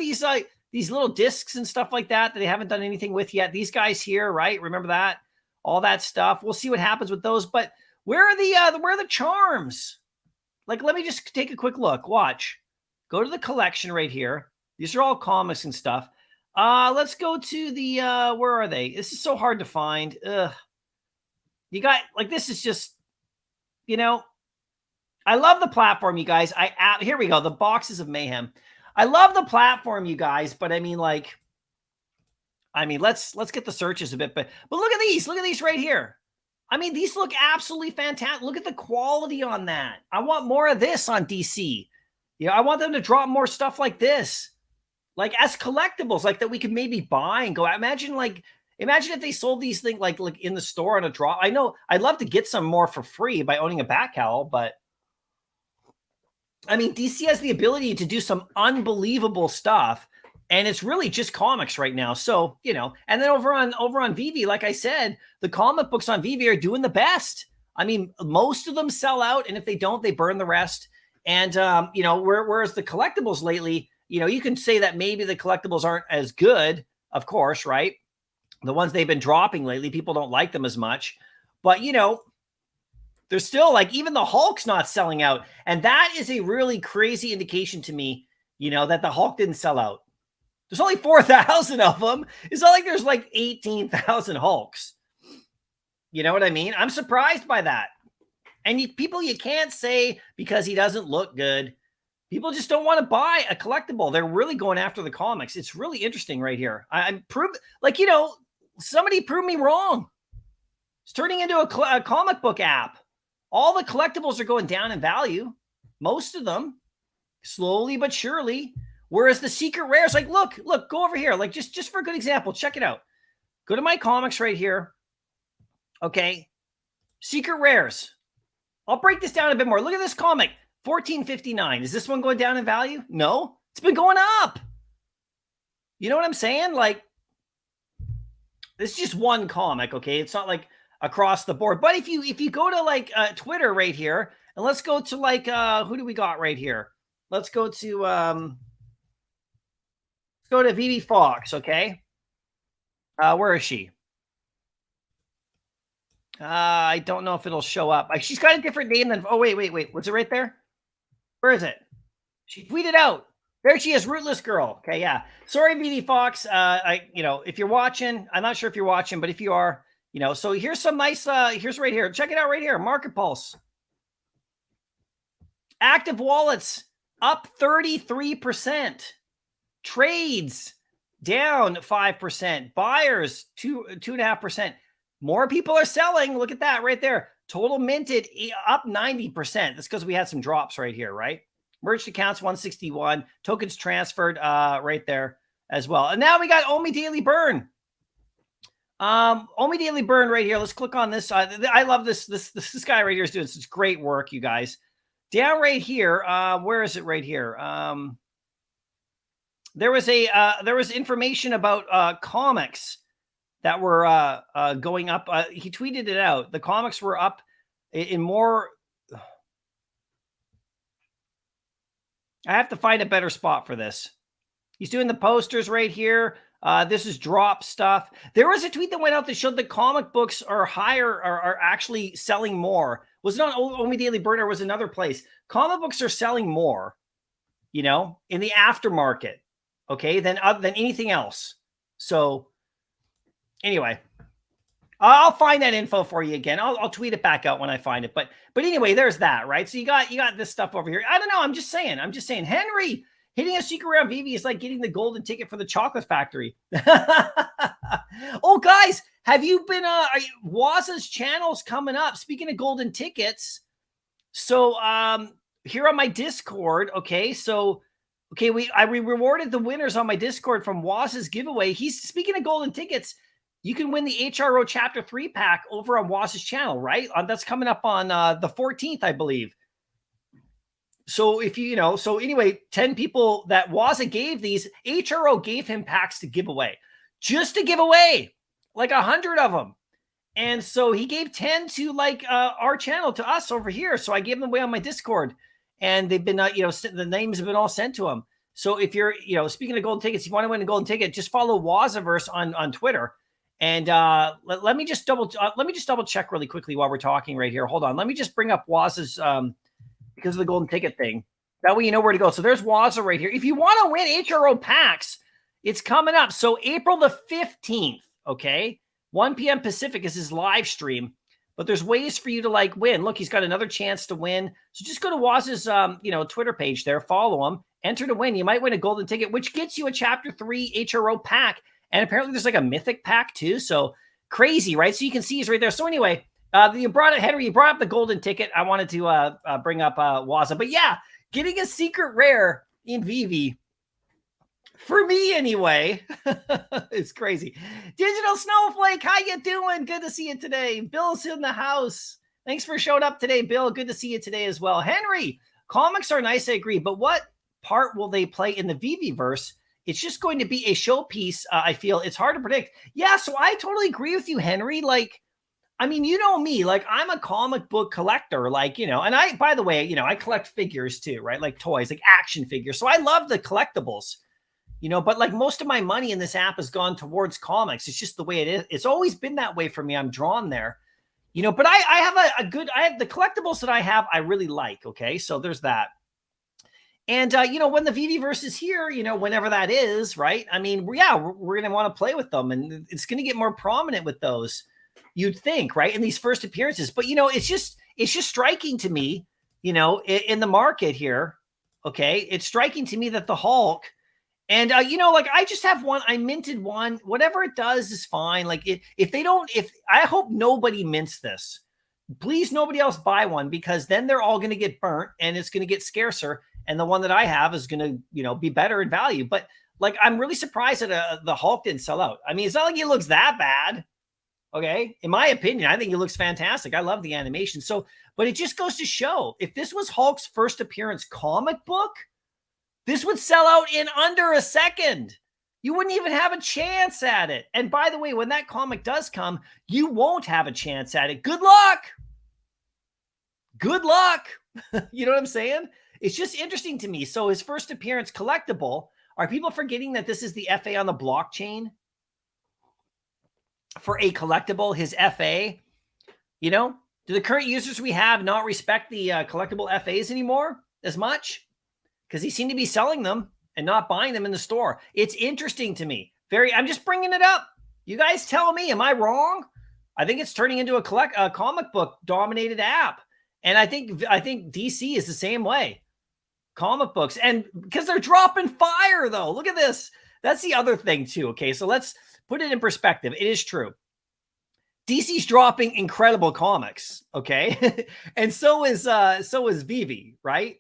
these little discs and stuff like that they haven't done anything with yet. These guys here, right? Remember that? All that stuff. We'll see what happens with those. But where are the charms? Like, let me just take a quick look. Watch. Go to the collection right here. These are all comics and stuff. Let's go to the, where are they? This is so hard to find. Ugh. You got, like, this is just, I love the platform, you guys. Here we go. The Boxes of Mayhem. I love the platform, you guys, but let's get the searches a bit, but look at these right here. These look absolutely fantastic. Look at the quality on that. I want more of this on DC. I want them to drop more stuff like this, like as collectibles, like that we could maybe buy and go out. Imagine if they sold these things like in the store on a drop. I know I'd love to get some more for free by owning a Bat Cowl, but DC has the ability to do some unbelievable stuff, and it's really just comics right now. So, and then over on Veve, like I said, the comic books on Veve are doing the best. Most of them sell out, and if they don't, they burn the rest. And, whereas the collectibles lately, you can say that maybe the collectibles aren't as good, of course, right? The ones they've been dropping lately, people don't like them as much, but, there's still, like, even the Hulk's not selling out. And that is a really crazy indication to me, that the Hulk didn't sell out. There's only 4,000 of them. It's not like there's like 18,000 Hulks. You know what I mean? I'm surprised by that. And you can't say because he doesn't look good. People just don't want to buy a collectible. They're really going after the comics. It's really interesting right here. Somebody proved me wrong. It's turning into a comic book app. All the collectibles are going down in value. Most of them, slowly but surely. Whereas the secret rares, like, look, go over here. Like, just for a good example, check it out. Go to my comics right here. Okay. Secret rares. I'll break this down a bit more. Look at this comic, $14.59. Is this one going down in value? No, it's been going up. You know what I'm saying? Like, this is just one comic, okay? It's not like across the board. But if you go to like Twitter right here, and let's go to like who do we got right here? Let's go to Veve Fox, okay? Where is she? I don't know if it'll show up. She's got a different name than. Oh wait. What's it right there? Where is it? She tweeted out. There she is, Rootless Girl. Okay, yeah. Sorry, Veve Fox. If you're watching, I'm not sure if you're watching, but if you are, so here's some nice. Here's right here. Check it out right here. Market Pulse. Active wallets up 33%. Trades down 5%. Buyers 2.5%. More people are selling. Look at that right there. Total minted up 90%. That's because we had some drops right here, right? Merged accounts 161. Tokens transferred right there as well. And now we got Omi Daily Burn. Omi Daily Burn right here. Let's click on this. I love this. This guy right here is doing such great work, you guys. Down right here. Where is it right here? There was information about comics that were going up. He tweeted it out. The comics were up in more. I have to find a better spot for this. He's doing the posters right here. This is drop stuff. There was a tweet that went out that showed that comic books are higher, are actually selling more. Was it on Omi Daily Burner? Was another place. Comic books are selling more, in the aftermarket, okay, than anything else. So anyway, I'll find that info for you again. I'll tweet it back out when I find it. But anyway, there's that, right? So you got this stuff over here. I don't know. I'm just saying. Henry, hitting a secret round Veve is like getting the golden ticket for the chocolate factory. Oh, guys, have you been Waza's channel's coming up? Speaking of golden tickets, so here on my Discord, okay, so I rewarded the winners on my Discord from Waza's giveaway. He's speaking of golden tickets. You can win the HRO Chapter 3 pack over on Waza's channel, right? That's coming up on the 14th, I believe. So if so anyway, 10 people that Waza gave these, HRO gave him packs to give away. Just to give away, like 100 of them. And so he gave 10 to like our channel, to us over here. So I gave them away on my Discord. And they've been, the names have been all sent to him. So if you're, speaking of golden tickets, you want to win a golden ticket, just follow Wazaverse on Twitter. And let me just double check really quickly while we're talking right here. Hold on. Let me just bring up Waza's because of the golden ticket thing. That way you know where to go. So there's Waza right here. If you want to win HRO packs, it's coming up. So April the 15th, okay? 1 p.m. Pacific is his live stream. But there's ways for you to like win. Look, he's got another chance to win. So just go to Waza's Twitter page there, follow him, enter to win. You might win a golden ticket, which gets you a Chapter 3 HRO pack. And apparently there's like a mythic pack too. So crazy, right? So you can see he's right there. So anyway, Henry, you brought up the golden ticket. I wanted to bring up Waza. But yeah, getting a secret rare in Veve, for me anyway, it's crazy. Digital Snowflake, how you doing? Good to see you today. Bill's in the house. Thanks for showing up today, Bill. Good to see you today as well. Henry, comics are nice, I agree. But what part will they play in the Veveverse? It's just going to be a showpiece. I feel it's hard to predict. Yeah, so I totally agree with you, Henry. Like, I mean, you know me, like I'm a comic book collector, like, and I, by the way, I collect figures too, right? Like toys, like action figures. So I love the collectibles, but like most of my money in this app has gone towards comics. It's just the way it is. It's always been that way for me. I'm drawn there, but I have I have the collectibles that I have, I really like. Okay. So there's that. And, when the Veveverse is here, whenever that is, right? I mean, yeah, we're going to want to play with them, and it's going to get more prominent with those, you'd think, right? In these first appearances. But, it's just striking to me, in the market here, okay? It's striking to me that the Hulk, and, like I just have one, I minted one, whatever it does is fine. Like if I hope nobody mints this. please nobody else buy one, because then they're all going to get burnt and it's going to get scarcer. And the one that I have is going to, you know, be better in value. But like, I'm really surprised that the Hulk didn't sell out. I mean, it's not like he looks that bad. Okay. In my opinion, I think he looks fantastic. I love the animation. So, but it just goes to show, if this was Hulk's first appearance comic book, this would sell out in under a second. You wouldn't even have a chance at it. And by the way, when that comic does come, you won't have a chance at it. Good luck. Good luck. You know what I'm saying? It's just interesting to me. So his first appearance collectible, are people forgetting that this is the FA on the blockchain? For a collectible, his FA, you know, do the current users we have not respect the collectible FAs anymore as much? Because he seemed to be selling them and not buying them in the store. It's interesting to me. I'm just bringing it up. You guys tell me, am I wrong? I think it's turning into a comic book dominated app. And I think DC is the same way. Comic books. And because they're dropping fire, though. Look at this. That's the other thing, too. Okay, so let's put it in perspective. It is true. DC's dropping incredible comics, okay? And so is Veve, right?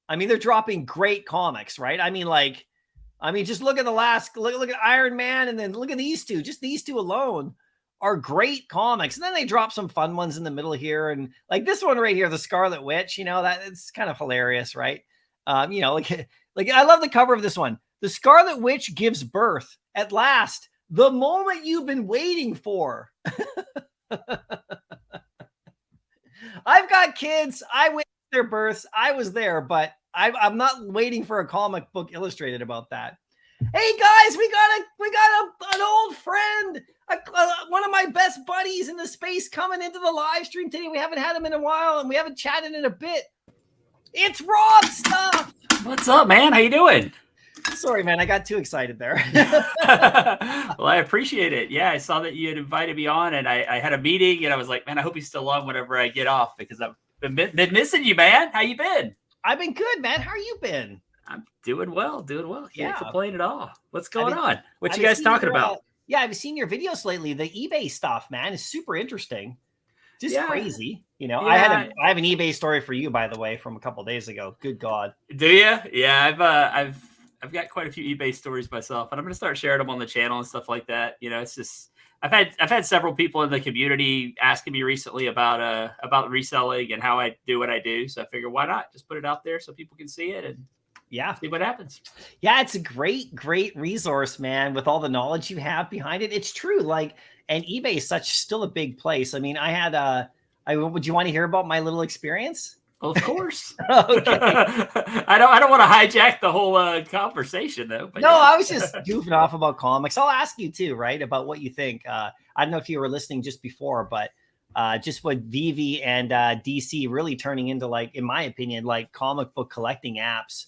I mean, they're dropping great comics, right? I mean, just look at look at Iron Man, and then look at these two. Just these two alone are great comics. And then they drop some fun ones in the middle here. And like this one right here, the Scarlet Witch, you know, that it's kind of hilarious, right? You know, like I love the cover of this one. The Scarlet Witch gives birth at last. The moment you've been waiting for. I've got kids. I witnessed their births. I was there, but I'm not waiting for a comic book illustrated about that. Hey guys, we got an old friend, one of my best buddies in the space coming into the live stream today. We haven't had him in a while, and we haven't chatted in a bit. It's Rob Stuff. What's up, man? How you doing? Sorry, man. I got too excited there. Well, I appreciate it. Yeah, I saw that you had invited me on, and I had a meeting, and I was like, man, I hope he's still on whenever I get off, because I've been missing you, man. How you been? I've been good, man. How you been? I'm doing well. Can't complain at all. What's going on? What you guys talking about? Yeah, I've seen your videos lately. The eBay stuff, man, is super interesting. Just crazy. You know, yeah. I have an eBay story for you, by the way, from a couple of days ago. Good God. Do you? Yeah, I've got quite a few eBay stories myself, and I'm going to start sharing them on the channel and stuff like that. You know, it's just I've had several people in the community asking me recently about reselling and how I do what I do. So I figure, why not just put it out there so people can see it and see what happens. Yeah, it's a great resource, man, with all the knowledge you have behind it. It's true. Like, and eBay is still a big place. I mean, would you want to hear about my little experience? Of course. Okay. I don't want to hijack the whole conversation, though. But no, yeah. I was just goofing off about comics. I'll ask you too, right, about what you think. I don't know if you were listening just before, but just what Veve and DC really turning into, like, in my opinion, like comic book collecting apps.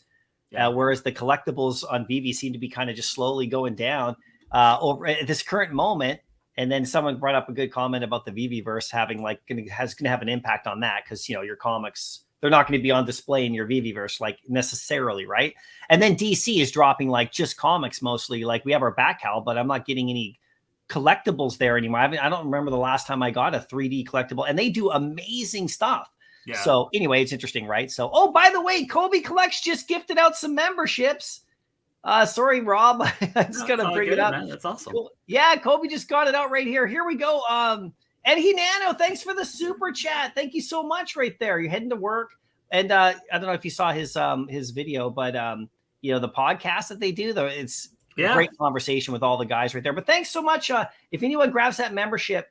Yeah. Whereas the collectibles on Veve seem to be kind of just slowly going down over at this current moment. And then someone brought up a good comment about the Veveverse having going to have an impact on that, because, you know, your comics, they're not going to be on display in your Veveverse like necessarily, right? And then DC is dropping like just comics mostly. Like, we have our back cowl, but I'm not getting any collectibles there anymore. I don't remember the last time I got a 3D collectible, and they do amazing stuff. Yeah. So anyway, it's interesting, right? So, oh, by the way, Kobe Collects just gifted out some memberships. Sorry, Rob. I just gotta bring it up. Man. That's awesome. Cool. Yeah, Kobe just got it out right here. Here we go. Eddie Nano, thanks for the super chat. Thank you so much right there. You're heading to work. And I don't know if you saw his video, but you know, the podcast that they do, though, it's a great conversation with all the guys right there. But thanks so much. If anyone grabs that membership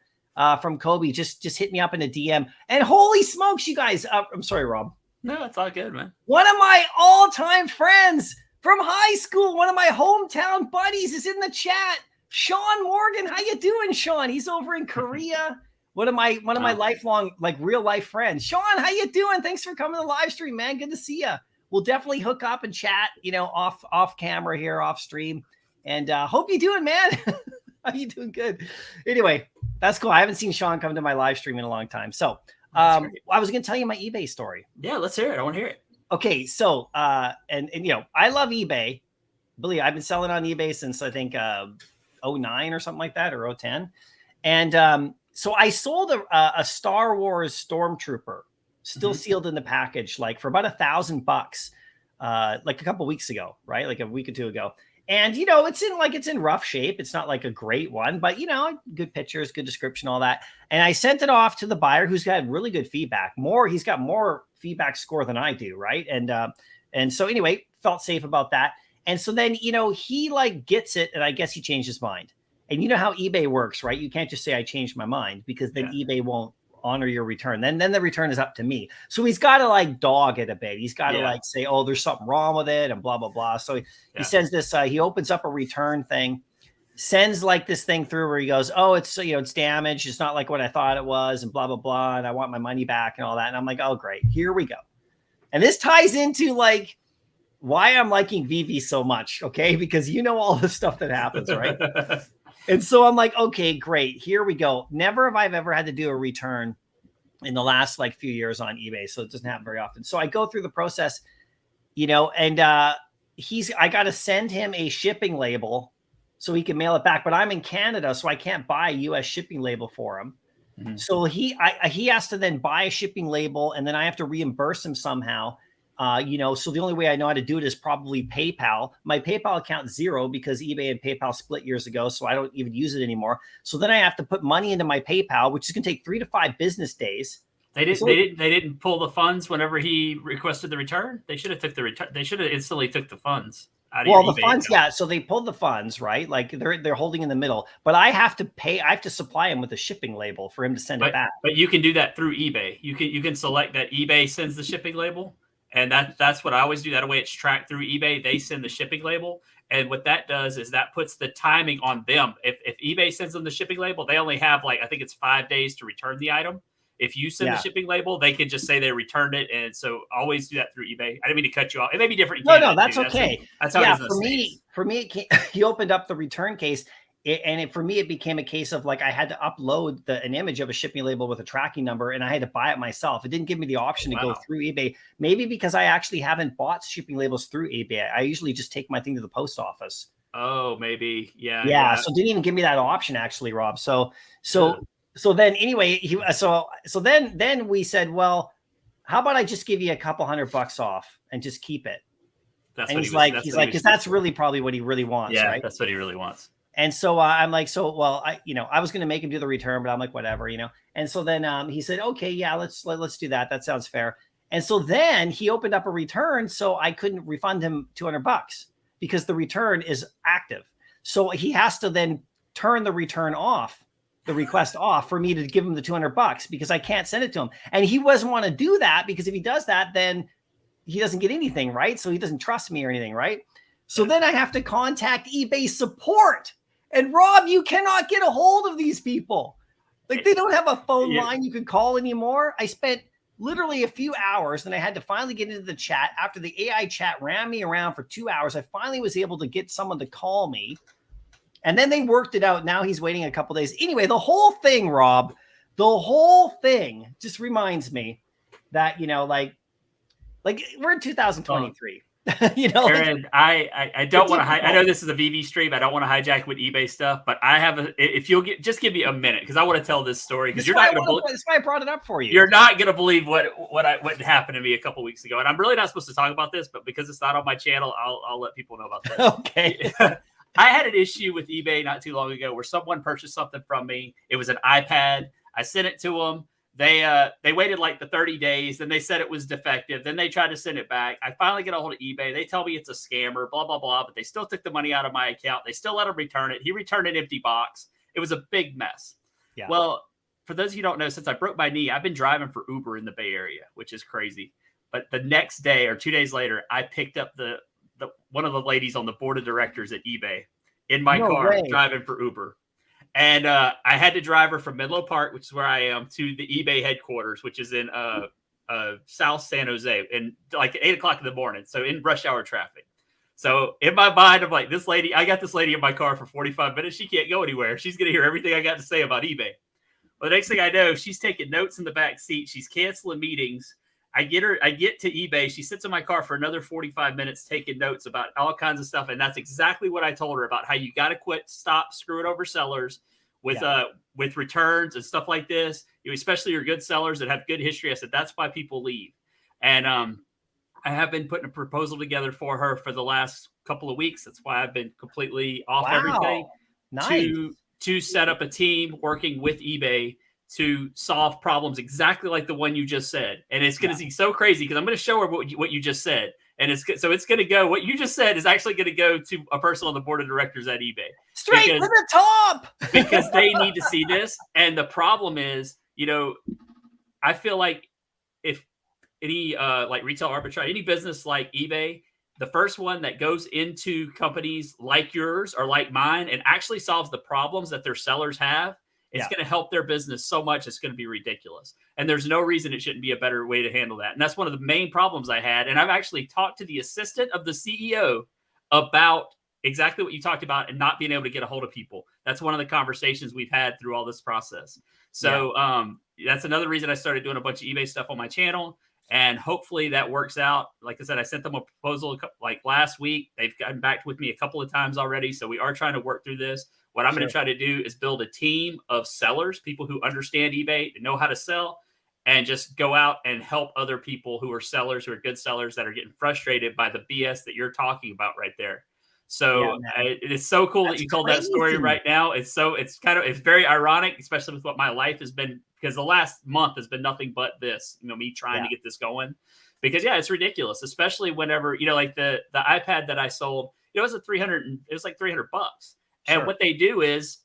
from Kobe, just hit me up in a DM. And holy smokes, you guys. I'm sorry, Rob. No, it's all good, man. One of my all-time friends from high school, one of my hometown buddies, is in the chat. Sean Morgan, how you doing, Sean? He's over in Korea. One of my lifelong, like, real life friends. Sean, how you doing? Thanks for coming to the live stream, man. Good to see you. We'll definitely hook up and chat, you know, off camera here, off stream. And hope you're doing, man. How you doing? Good. Anyway, that's cool. I haven't seen Sean come to my live stream in a long time. So I was going to tell you my eBay story. Yeah, let's hear it. I want to hear it. Okay, so and you know, I love eBay. Believe I've been selling on eBay since I think 09 or something like that, or 010. And So I sold a Star Wars Stormtrooper, still Mhm. sealed in the package, like for about $1,000, like a couple weeks ago, right? Like a week or two ago. And it's in rough shape. It's not like a great one, but good pictures, good description, all that. And I sent it off to the buyer, who's got really good feedback. He's got more feedback score than I do, right? And so anyway, felt safe about that. And so then he like gets it, and I guess he changed his mind. And you know how eBay works, right? You can't just say I changed my mind, because then eBay won't honor your return. Then the return is up to me. So he's got to like dog it a bit. He's got to like say, oh, there's something wrong with it and blah, blah, blah. So he sends this, he opens up a return thing, sends like this thing through where he goes, oh, it's, it's damaged. It's not like what I thought it was, and blah, blah, blah. And I want my money back and all that. And I'm like, oh, great. Here we go. And this ties into like why I'm liking Veve so much. Okay. Because all the stuff that happens, right? And so I'm like, okay, great. Here we go. Never have I ever had to do a return in the last like few years on eBay. So it doesn't happen very often. So I go through the process, and I got to send him a shipping label so he can mail it back. But I'm in Canada, so I can't buy a US shipping label for him. Mm-hmm. So he has to then buy a shipping label, and then I have to reimburse him somehow. So the only way I know how to do it is probably PayPal. My PayPal account is zero because eBay and PayPal split years ago, so I don't even use it anymore. So then I have to put money into my PayPal, which is going to take 3 to 5 business days. They didn't pull the funds whenever he requested the return. They should have took the return. They should have instantly took the funds out of your the funds, account. So they pulled the funds, right? Like they're holding in the middle, but I have to pay. I have to supply him with a shipping label for him to send it back. But you can do that through eBay. You can select that eBay sends the shipping label. And that's what I always do. That way it's tracked through eBay. They send the shipping label. And what that does is that puts the timing on them. If eBay sends them the shipping label, they only have I think it's 5 days to return the item. If you send the shipping label, they can just say they returned it. And so always do that through eBay. I didn't mean to cut you off. It may be different. No, that's okay. That's how it is. For me, he opened up the return case. For me, it became a case of like I had to upload an image of a shipping label with a tracking number, and I had to buy it myself. It didn't give me the option to go through eBay. Maybe because I actually haven't bought shipping labels through eBay. I usually just take my thing to the post office. Oh, maybe. Yeah. Yeah. So it didn't even give me that option, actually, Rob. So then anyway, then we said, well, how about I just give you a couple $100 off and just keep it? And he's like, because that's really probably what he really wants. Yeah, right? That's what he really wants. And so I'm like, I was going to make him do the return, but I'm like, whatever, And so then he said, okay, yeah, let's do that. That sounds fair. And so then he opened up a return, so I couldn't refund him $200 because the return is active. So he has to then turn the return off, the request off, for me to give him the $200 because I can't send it to him. And he doesn't want to do that because if he does that, then he doesn't get anything, right? So he doesn't trust me or anything, right? So then I have to contact eBay support. And Rob, you cannot get a hold of these people. Like they don't have a phone line you can call anymore. I spent literally a few hours, and I had to finally get into the chat. After the AI chat ran me around for 2 hours, I finally was able to get someone to call me. And then they worked it out. Now he's waiting a couple days. Anyway, the whole thing, Rob, just reminds me that, like we're in 2023. Aaron, I don't want to. I know this is a Veve stream. I don't want to hijack with eBay stuff, but I have if you'll just give me a minute because I want to tell this story because you're not going to believe. That's why I brought it up for you. You're not going to believe what happened to me a couple weeks ago, and I'm really not supposed to talk about this, but because it's not on my channel, I'll let people know about this. Okay. I had an issue with eBay not too long ago where someone purchased something from me. It was an iPad. I sent it to them. They waited like the 30 days. Then they said it was defective. Then they tried to send it back. I finally get a hold of eBay. They tell me it's a scammer, blah, blah, blah. But they still took the money out of my account. They still let him return it. He returned an empty box. It was a big mess. Yeah. Well, for those of you who don't know, since I broke my knee, I've been driving for Uber in the Bay Area, which is crazy. But the next day or 2 days later, I picked up the one of the ladies on the board of directors at eBay in my car driving for Uber. And I had to drive her from Menlo Park, which is where I am, to the eBay headquarters, which is in South San Jose, and like 8 o'clock in the morning. So in rush hour traffic. So in my mind, I'm like, I got this lady in my car for 45 minutes. She can't go anywhere. She's going to hear everything I got to say about eBay. Well, the next thing I know, she's taking notes in the back seat. She's canceling meetings. I get to eBay. She sits in my car for another 45 minutes taking notes about all kinds of stuff. And that's exactly what I told her about how you got to stop screwing over sellers. with returns and stuff like this, especially your good sellers that have good history. I said, that's why people leave. And I have been putting a proposal together for her for the last couple of weeks. That's why I've been completely off everything. Nice. To set up a team working with eBay to solve problems exactly like the one you just said. And it's going to be so crazy because I'm going to show her what you just said. And it's going to go, what you just said is actually going to go to a person on the board of directors at eBay. Straight to the top. Because they need to see this. And the problem is, I feel like if any like retail arbitrage, any business like eBay, the first one that goes into companies like yours or like mine and actually solves the problems that their sellers have, it's going to help their business so much. It's going to be ridiculous. And there's no reason it shouldn't be a better way to handle that. And that's one of the main problems I had. And I've actually talked to the assistant of the CEO about exactly what you talked about and not being able to get a hold of people. That's one of the conversations we've had through all this process. So that's another reason I started doing a bunch of eBay stuff on my channel. And hopefully that works out. Like I said, I sent them a proposal like last week. They've gotten back with me a couple of times already. So we are trying to work through this. What I'm going to try to do is build a team of sellers, people who understand eBay and know how to sell, and just go out and help other people who are sellers, who are good sellers that are getting frustrated by the BS that you're talking about right there. So it is so cool that you told that story right now. It's very ironic, especially with what my life has been, because the last month has been nothing but this, me trying to get this going, because it's ridiculous, especially whenever, like the iPad that I sold, it was like $300. And what they do is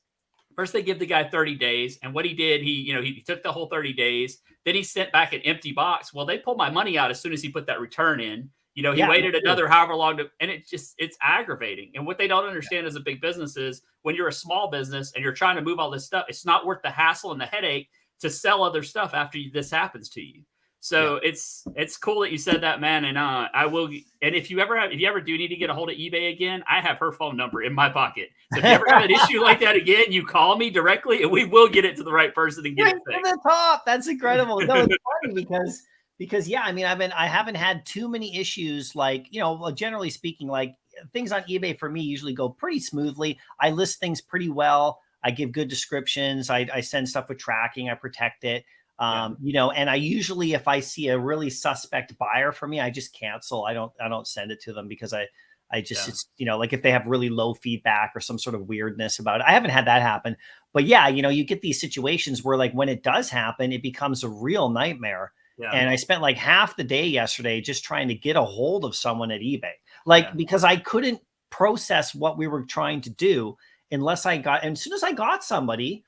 first they give the guy 30 days. And what he did, he took the whole 30 days. Then he sent back an empty box. Well, they pulled my money out as soon as he put that return in. He waited another however long and it's aggravating. And what they don't understand as a big business is when you're a small business and you're trying to move all this stuff, it's not worth the hassle and the headache to sell other stuff after this happens to you. So it's cool that you said that, man. And I will. And if you ever do need to get a hold of eBay again, I have her phone number in my pocket. So if you ever have an issue like that again, you call me directly, and we will get it to the right person and get it fixed. To the top. That's incredible. No, it's funny because I haven't had too many issues. Like generally speaking, like things on eBay for me usually go pretty smoothly. I list things pretty well. I give good descriptions. I send stuff with tracking. I protect it. And I usually, if I see a really suspect buyer for me, I just cancel. I don't send it to them because it's, like if they have really low feedback or some sort of weirdness about it. I haven't had that happen, but you get these situations where like when it does happen, it becomes a real nightmare. Yeah. And I spent like half the day yesterday just trying to get a hold of someone at eBay, because I couldn't process what we were trying to do unless and as soon as I got somebody,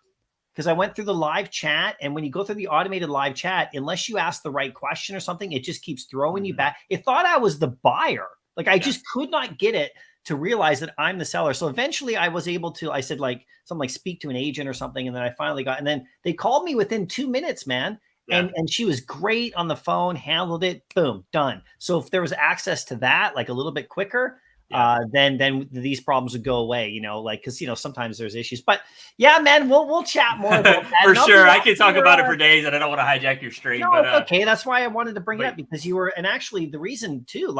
because I went through the live chat, and when you go through the automated live chat, unless you ask the right question or something, it just keeps throwing you back. It thought I was the buyer. Like I just could not get it to realize that I'm the seller. So eventually I was able to, I said like something like speak to an agent or something. And then I finally and then they called me within 2 minutes, man. Yeah. And she was great on the phone, handled it, boom, done. So if there was access to that, like a little bit quicker, then these problems would go away, because sometimes there's issues. But yeah, man, we'll chat more about that. For sure. I could talk about it for days, and I don't want to hijack your stream. No, but it's okay. That's why I wanted to bring it up, because you were, and actually the reason too,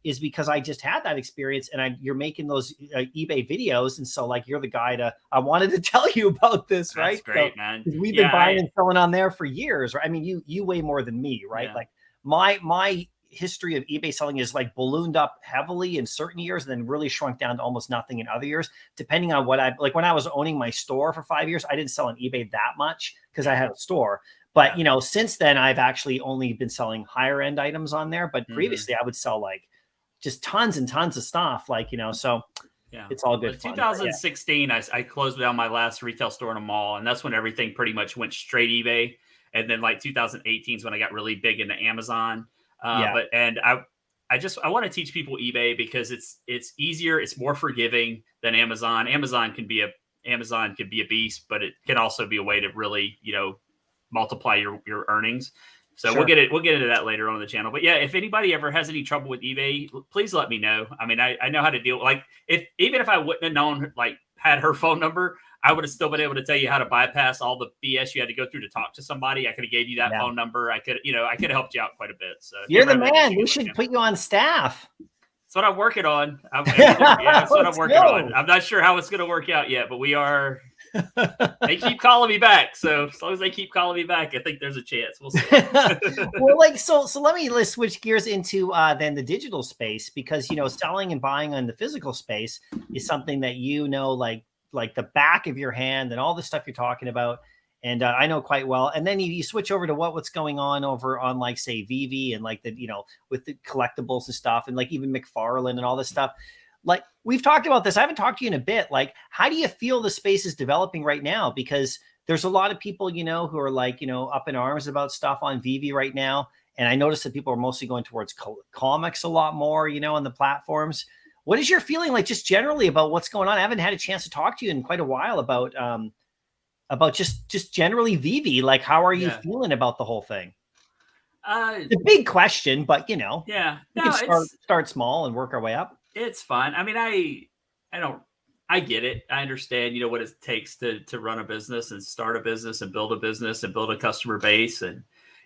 is because I just had that experience, and you're making those eBay videos, and so you're the guy I wanted to tell you about this, right? That's great, man. We've been buying and selling on there for years, right? I mean, you way more than me, right? Yeah. Like my history of eBay selling is ballooned up heavily in certain years and then really shrunk down to almost nothing in other years, depending on what when I was owning my store for 5 years, I didn't sell on eBay that much because I had a store. But, since then I've actually only been selling higher end items on there. But previously I would sell just tons and tons of stuff, so it's all good. 2016, I closed down my last retail store in a mall, and that's when everything pretty much went straight eBay. And then 2018 is when I got really big into Amazon. I want to teach people eBay because it's easier, it's more forgiving than Amazon. Amazon can be a beast, but it can also be a way to really, multiply your earnings. So we'll get into that later on the channel. But yeah, if anybody ever has any trouble with eBay, please let me know. I mean, I know how to deal. Even if I wouldn't have known, had her phone number, I would have still been able to tell you how to bypass all the BS you had to go through to talk to somebody. I could have gave you that phone number. I could have helped you out quite a bit. So you're the man. We should put you on staff. That's what I'm working on. That's what I'm working on. I'm not sure how it's going to work out yet, but we are They keep calling me back. So as long as they keep calling me back, I think there's a chance. We'll see. Well, like, so let's switch gears into then the digital space, because, selling and buying on the physical space is something that, like the back of your hand and all the stuff you're talking about. And I know quite well. And then you switch over to what's going on over on, like, say, Veve and like with the collectibles and stuff, and like even McFarlane and all this stuff. Like, we've talked about this. I haven't talked to you in a bit. Like, how do you feel the space is developing right now? Because there's a lot of people, who are like, up in arms about stuff on Veve right now. And I noticed that people are mostly going towards comics a lot more, on the platforms. What is your feeling like just generally about what's going on? I haven't had a chance to talk to you in quite a while about just generally Veve. Like, how are you feeling about the whole thing? It's a big question, but we can start small and work our way up. It's fine. I mean, I get it. I understand, what it takes to run a business and start a business and build a business and build a customer base. And,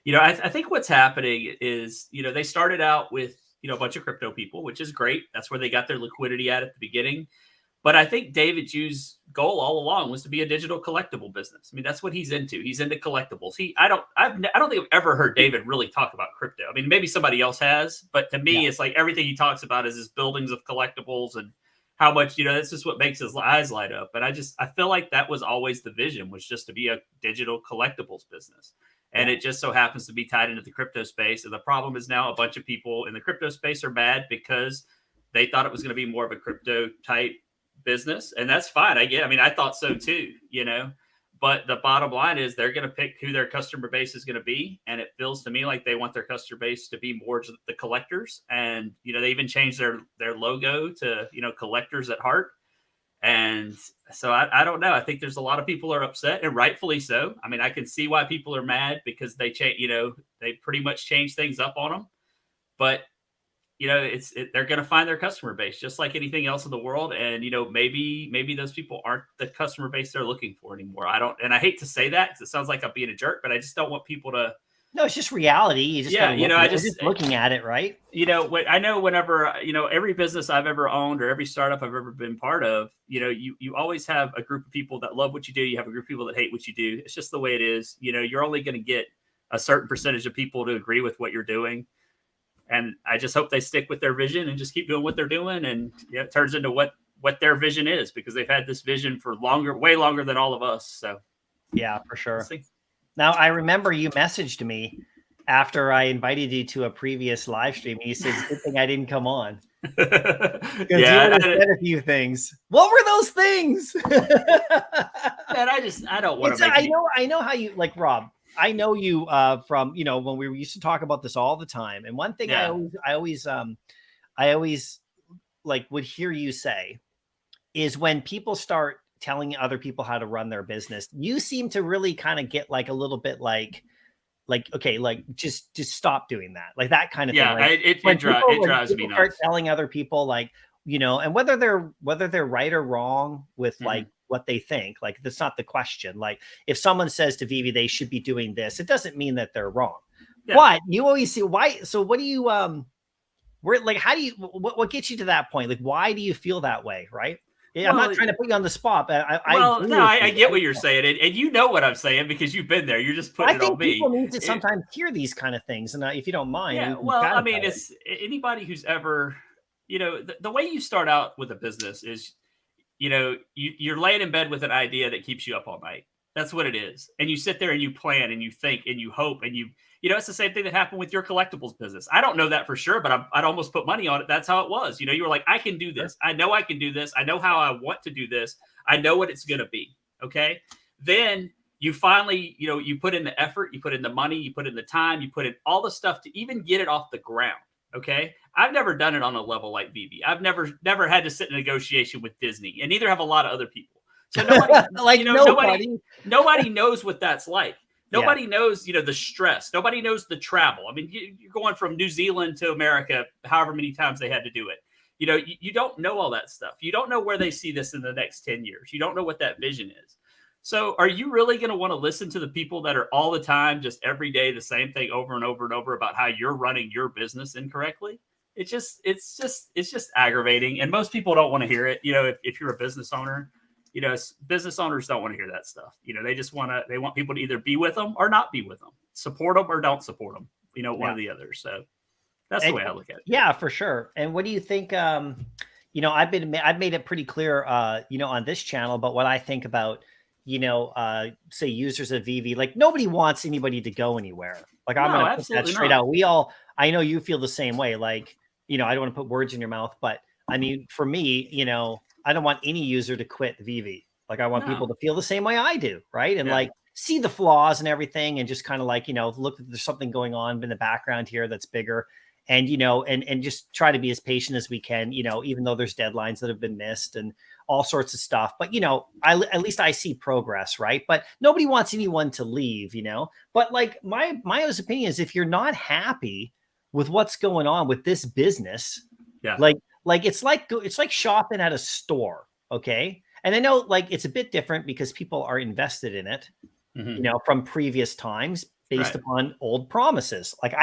I think what's happening is, they started out with, a bunch of crypto people, which is great. That's where they got their liquidity at the beginning. But I think David Ju's goal all along was to be a digital collectible business. I mean, that's what he's into. He's into collectibles. I don't think I've ever heard David really talk about crypto. I mean, maybe somebody else has, but to me, it's like everything he talks about is his buildings of collectibles and how much, that's just what makes his eyes light up. And I feel like that was always the vision, was just to be a digital collectibles business. And it just so happens to be tied into the crypto space. And the problem is now a bunch of people in the crypto space are mad because they thought it was going to be more of a crypto type business. And that's fine. I thought so too, but the bottom line is they're going to pick who their customer base is going to be. And it feels to me like they want their customer base to be more the collectors. And, they even changed their logo to, collectors at heart. And so I don't know. I think there's a lot of people are upset, and rightfully so. I mean, I can see why people are mad, because they they pretty much changed things up on them. But they're going to find their customer base just like anything else in the world. And, maybe those people aren't the customer base they're looking for anymore. And I hate to say that because it sounds like I'm being a jerk, but I just don't want people to. No, it's just reality. You just just looking at it, right? I know whenever, every business I've ever owned or every startup I've ever been part of, you always have a group of people that love what you do. You have a group of people that hate what you do. It's just the way it is. You're only going to get a certain percentage of people to agree with what you're doing. And I just hope they stick with their vision and just keep doing what they're doing. And it turns into what their vision is, because they've had this vision for way longer than all of us. So yeah, for sure. Now, I remember you messaged me after I invited you to a previous live stream. You said, "Good thing I didn't come on." Because you would have said a few things. What were those things? Man, I don't want to. I know how you, like, Rob. I know you from when we used to talk about this all the time. And one thing I always like would hear you say is, when people start telling other people how to run their business, you seem to really kind of get like a little bit like, okay, like just stop doing that, like that kind of thing. Like, it drives me nuts. Start telling other people, like, and whether they're right or wrong with like what they think, like, that's not the question. Like, if someone says to Veve they should be doing this, it doesn't mean that they're wrong. But you always see why. So what do you how do you, what gets you to that point? Like, why do you feel that way? Right. Yeah, I'm not trying to put you on the spot, but I get what you're saying, and you know what I'm saying because you've been there. You're just putting it on me. People need to sometimes hear these kind of things, and if you don't mind, it's anybody who's ever, the way you start out with a business is, you're laying in bed with an idea that keeps you up all night. That's what it is, and you sit there and you plan and you think and you hope and it's the same thing that happened with your collectibles business. I don't know that for sure, but I'd almost put money on it. That's how it was. You were like, I can do this. I know I can do this. I know how I want to do this. I know what it's going to be. Okay. Then you finally, you put in the effort, you put in the money, you put in the time, you put in all the stuff to even get it off the ground. Okay. I've never done it on a level like Veve. I've never had to sit in a negotiation with Disney, and neither have a lot of other people. So nobody knows what that's like. Nobody knows, the stress. Nobody knows the travel. I mean, you're going from New Zealand to America, however many times they had to do it. You don't know all that stuff. You don't know where they see this in the next 10 years. You don't know what that vision is. So are you really going to want to listen to the people that are all the time, just every day, the same thing over and over and over about how you're running your business incorrectly? It's just aggravating. And most people don't want to hear it. If you're a business owner, You know, business owners don't want to hear that stuff. You know, they want people to either be with them or not be with them, support them or don't support them. You know, one or the other. So that's the way I look at it. Yeah, for sure. And what do you think? You know, I've made it pretty clear, you know, on this channel about what I think about, you know, say users of Veve. Like nobody wants anybody to go anywhere. Like I'm going to put that straight out. I know you feel the same way. Like, you know, I don't want to put words in your mouth, but I mean, for me, you know, I don't want any user to quit Veve. Like I want people to feel the same way I do. Right. And like see the flaws and everything and just kind of like, you know, look, there's something going on in the background here that's bigger. And, you know, and just try to be as patient as we can, you know, even though there's deadlines that have been missed and all sorts of stuff. But, you know, at least I see progress, right? But nobody wants anyone to leave, you know. But like my opinion is if you're not happy with what's going on with this business, like it's like shopping at a store, okay? And I know like it's a bit different because people are invested in it, you know, from previous times. Based upon old promises. Like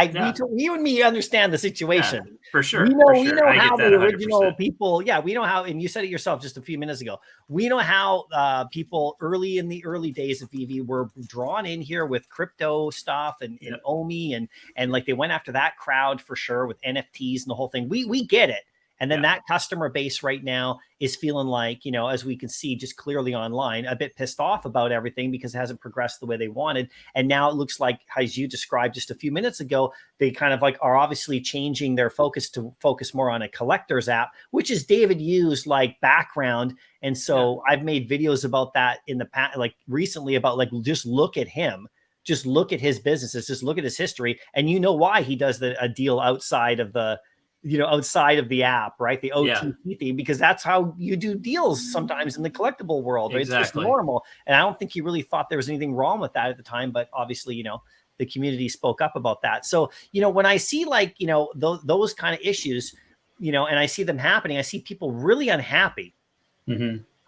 you and me understand the situation. Yeah, for sure. We know how the original people, we know how, and you said it yourself just a few minutes ago. We know how people early in the early days of Veve were drawn in here with crypto stuff and OMI and like they went after that crowd for sure with NFTs and the whole thing. We get it. And then that customer base right now is feeling like, you know, as we can see just clearly online, a bit pissed off about everything because it hasn't progressed the way they wanted. And now it looks like, as you described just a few minutes ago, they kind of like are obviously changing their focus to focus more on a collector's app, which is David Yu's like background. And so I've made videos about that in the past, like recently about like, just look at him. Just look at his businesses, just look at his history. And you know why he does a deal outside of the, you know, outside of the app, right? The OTT thing, because that's how you do deals sometimes in the collectible world, right? Exactly. It's just normal. And I don't think he really thought there was anything wrong with that at the time, but obviously, you know, the community spoke up about that. So, you know, when I see like, you know, those kind of issues, you know, and I see them happening, I see people really unhappy.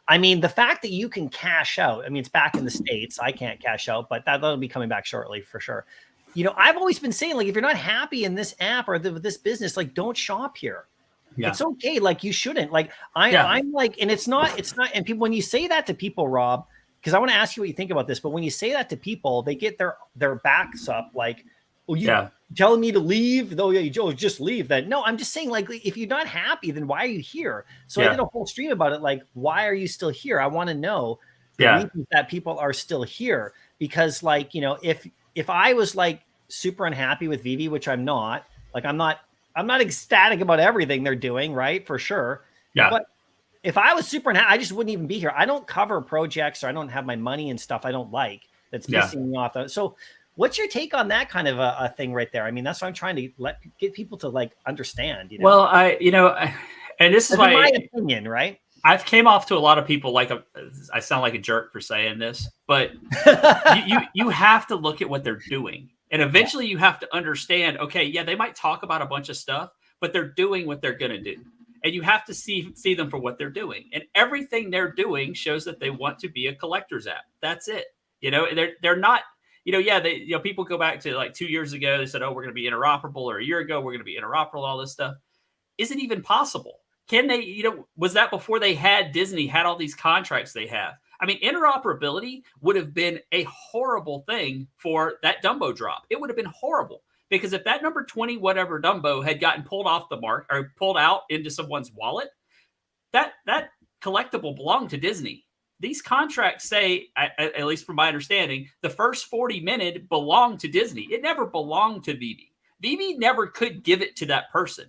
I mean, the fact that you can cash out, I mean, it's back in the States. I can't cash out, but that'll be coming back shortly for sure. You know, I've always been saying, like, if you're not happy in this app or this business, like, don't shop here. It's okay. Like, you shouldn't. Like, I'm like, and it's not. And people, when you say that to people, Rob, because I want to ask you what you think about this, but when you say that to people, they get their backs up. Like, well, you telling me to leave? Though, just leave. Then no, I'm just saying, like, if you're not happy, then why are you here? So I did a whole stream about it. Like, why are you still here? I want to know the reasons that people are still here, because, like, you know, if I was like super unhappy with Veve, which I'm not, like, I'm not ecstatic about everything they're doing, right? For sure. But if I was super unhappy, I just wouldn't even be here. I don't cover projects, or I don't have my money and stuff I don't like that's pissing me off. So what's your take on that kind of a thing right there? I mean, that's what I'm trying to get people to like understand, you know? Well, and this is why, my opinion, right? I've came off to a lot of people like I sound like a jerk for saying this, but you have to look at what they're doing. And eventually you have to understand, okay, they might talk about a bunch of stuff, but they're doing what they're going to do. And you have to see them for what they're doing. And everything they're doing shows that they want to be a collector's app. That's it. You know, they're not, you know, people go back to like 2 years ago, they said, oh, we're going to be interoperable, or a year ago, we're going to be interoperable, all this stuff. Is it even possible? Can they, you know, was that before they had Disney, had all these contracts they have? I mean, interoperability would have been a horrible thing for that Dumbo drop. It would have been horrible, because if that number 20 whatever Dumbo had gotten pulled off the mark or pulled out into someone's wallet, that collectible belonged to Disney. These contracts say, at least from my understanding, the first 40 minutes belonged to Disney. It never belonged to Veve. Veve never could give it to that person.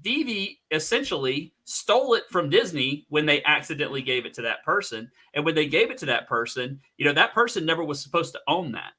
Veve essentially stole it from Disney when they accidentally gave it to that person. And when they gave it to that person, you know, that person never was supposed to own that.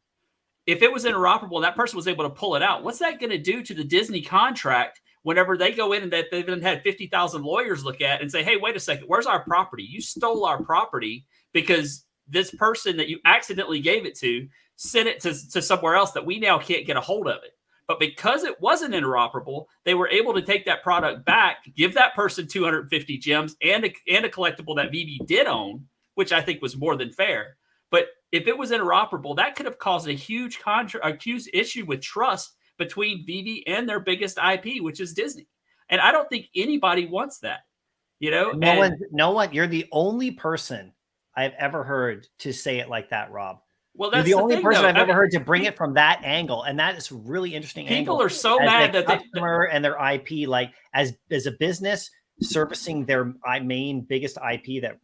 If it was interoperable and that person was able to pull it out, what's that going to do to the Disney contract whenever they go in and that they've been had 50,000 lawyers look at and say, hey, wait a second, where's our property? You stole our property because this person that you accidentally gave it to sent it to somewhere else that we now can't get a hold of it. But because it wasn't interoperable, they were able to take that product back, give that person 250 gems and a collectible that Veve did own, which I think was more than fair. But if it was interoperable, that could have caused a huge issue with trust between Veve and their biggest IP, which is Disney. And I don't think anybody wants that. You know, no one. You're the only person I've ever heard to say it like that, Rob. Well, You're that's the the only thing, person though. I've ever heard to bring it from that angle, and that is a really interesting People angle. are so as mad a that customer and their IP, like as a business servicing their main biggest IP. That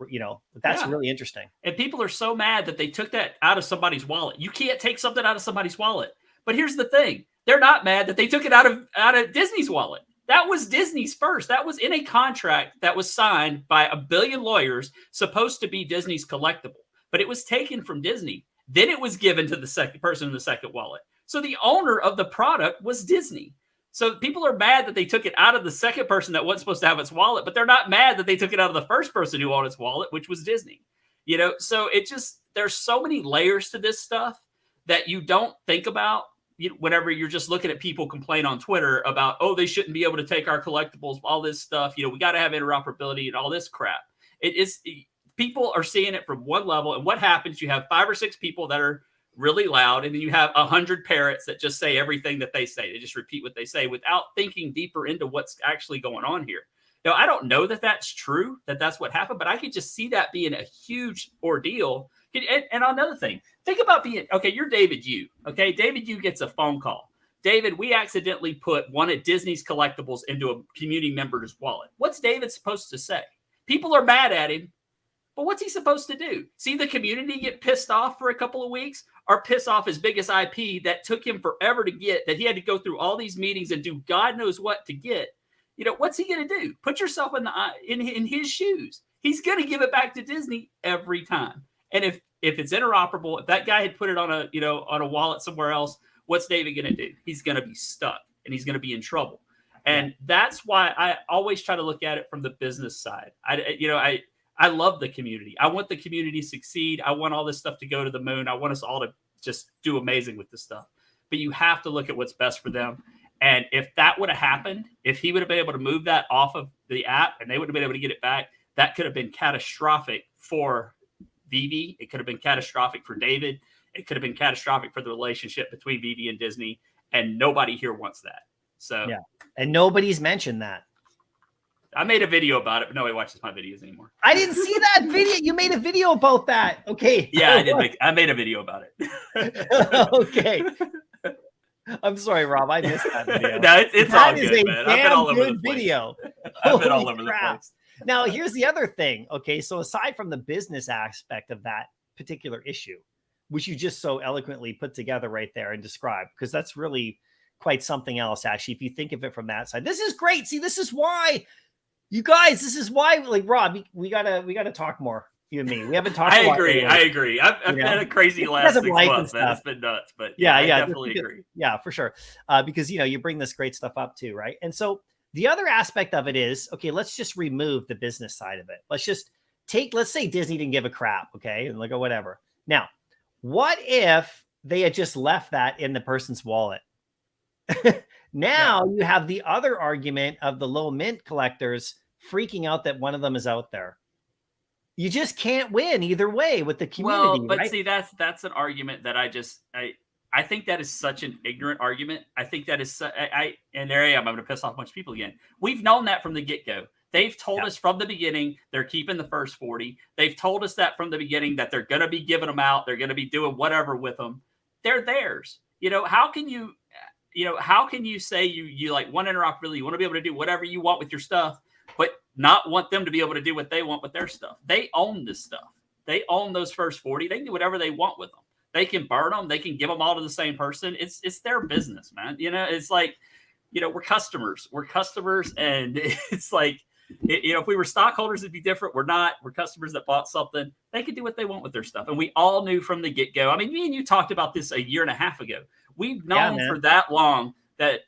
that's really interesting. And people are so mad that they took that out of somebody's wallet. You can't take something out of somebody's wallet. But here's the thing: they're not mad that they took it out of Disney's wallet. That was Disney's first. That was in a contract that was signed by a billion lawyers, supposed to be Disney's collectible, but it was taken from Disney. Then it was given to the second person in the second wallet. So the owner of the product was Disney. So people are mad that they took it out of the second person that wasn't supposed to have its wallet, but they're not mad that they took it out of the first person who owned its wallet, which was Disney. So there's so many layers to this stuff that you don't think about whenever you're just looking at people complain on Twitter about, oh, they shouldn't be able to take our collectibles, all this stuff. We got to have interoperability and all this crap. People are seeing it from one level, and what happens? You have 5 or 6 people that are really loud, and then you have 100 parrots that just say everything that they say. They just repeat what they say without thinking deeper into what's actually going on here. Now, I don't know that that's true, that that's what happened, but I could just see that being a huge ordeal. And another thing, think about you're David Yu. Okay, David Yu gets a phone call. David, we accidentally put one of Disney's collectibles into a community member's wallet. What's David supposed to say? People are mad at him. But what's he supposed to do? See the community get pissed off for a couple of weeks, or piss off his biggest IP that took him forever to get, that he had to go through all these meetings and do God knows what to get? What's he going to do? Put yourself in his shoes. He's going to give it back to Disney every time. And if it's interoperable, if that guy had put it on a wallet somewhere else, what's David going to do? He's going to be stuck, and he's going to be in trouble. And that's why I always try to look at it from the business side. I love the community. I want the community to succeed. I want all this stuff to go to the moon. I want us all to just do amazing with this stuff. But you have to look at what's best for them. And if that would have happened, if he would have been able to move that off of the app and they would have been able to get it back, that could have been catastrophic for Veve. It could have been catastrophic for David. It could have been catastrophic for the relationship between Veve and Disney. And nobody here wants that. So yeah. And nobody's mentioned that. I made a video about it, but nobody watches my videos anymore. I didn't see that video. You made a video about that. Okay. Yeah, I made a video about it. Okay. I'm sorry, Rob. I missed that video. No, it's all good, man. I've been all over the video. I've been all over the place. Now, here's the other thing. Okay, so aside from the business aspect of that particular issue, which you just so eloquently put together right there and described, because that's really quite something else, actually, if you think of it from that side. This is great. See, this is why, you guys, like, Rob, we gotta talk more. You and me. We haven't talked. I agree. I've had a crazy last 6 months, man. It's been nuts, but yeah, I definitely agree. Yeah, for sure. Because you bring this great stuff up too, right? And so the other aspect of it is, okay, let's just remove the business side of it. Let's say Disney didn't give a crap, okay, and look at whatever. Now, what if they had just left that in the person's wallet? Now you have the other argument of the low mint collectors freaking out that one of them is out there. You just can't win either way with the community. Well, but right? see, that's an argument that I think that is such an ignorant argument. I think that is and there I am. I'm going to piss off a bunch of people again. We've known that from the get-go. They've told us from the beginning they're keeping the first 40. They've told us that from the beginning that they're going to be giving them out. They're going to be doing whatever with them. They're theirs. How can you say you like want interoperability? You want to be able to do whatever you want with your stuff, but not want them to be able to do what they want with their stuff. They own this stuff. They own those first 40. They can do whatever they want with them. They can burn them. They can give them all to the same person. It's their business, man. It's like, we're customers. We're customers. And it's like, if we were stockholders, it'd be different. We're not. We're customers that bought something. They can do what they want with their stuff. And we all knew from the get-go. I mean, me and you talked about this a year and a half ago. We've known for that long that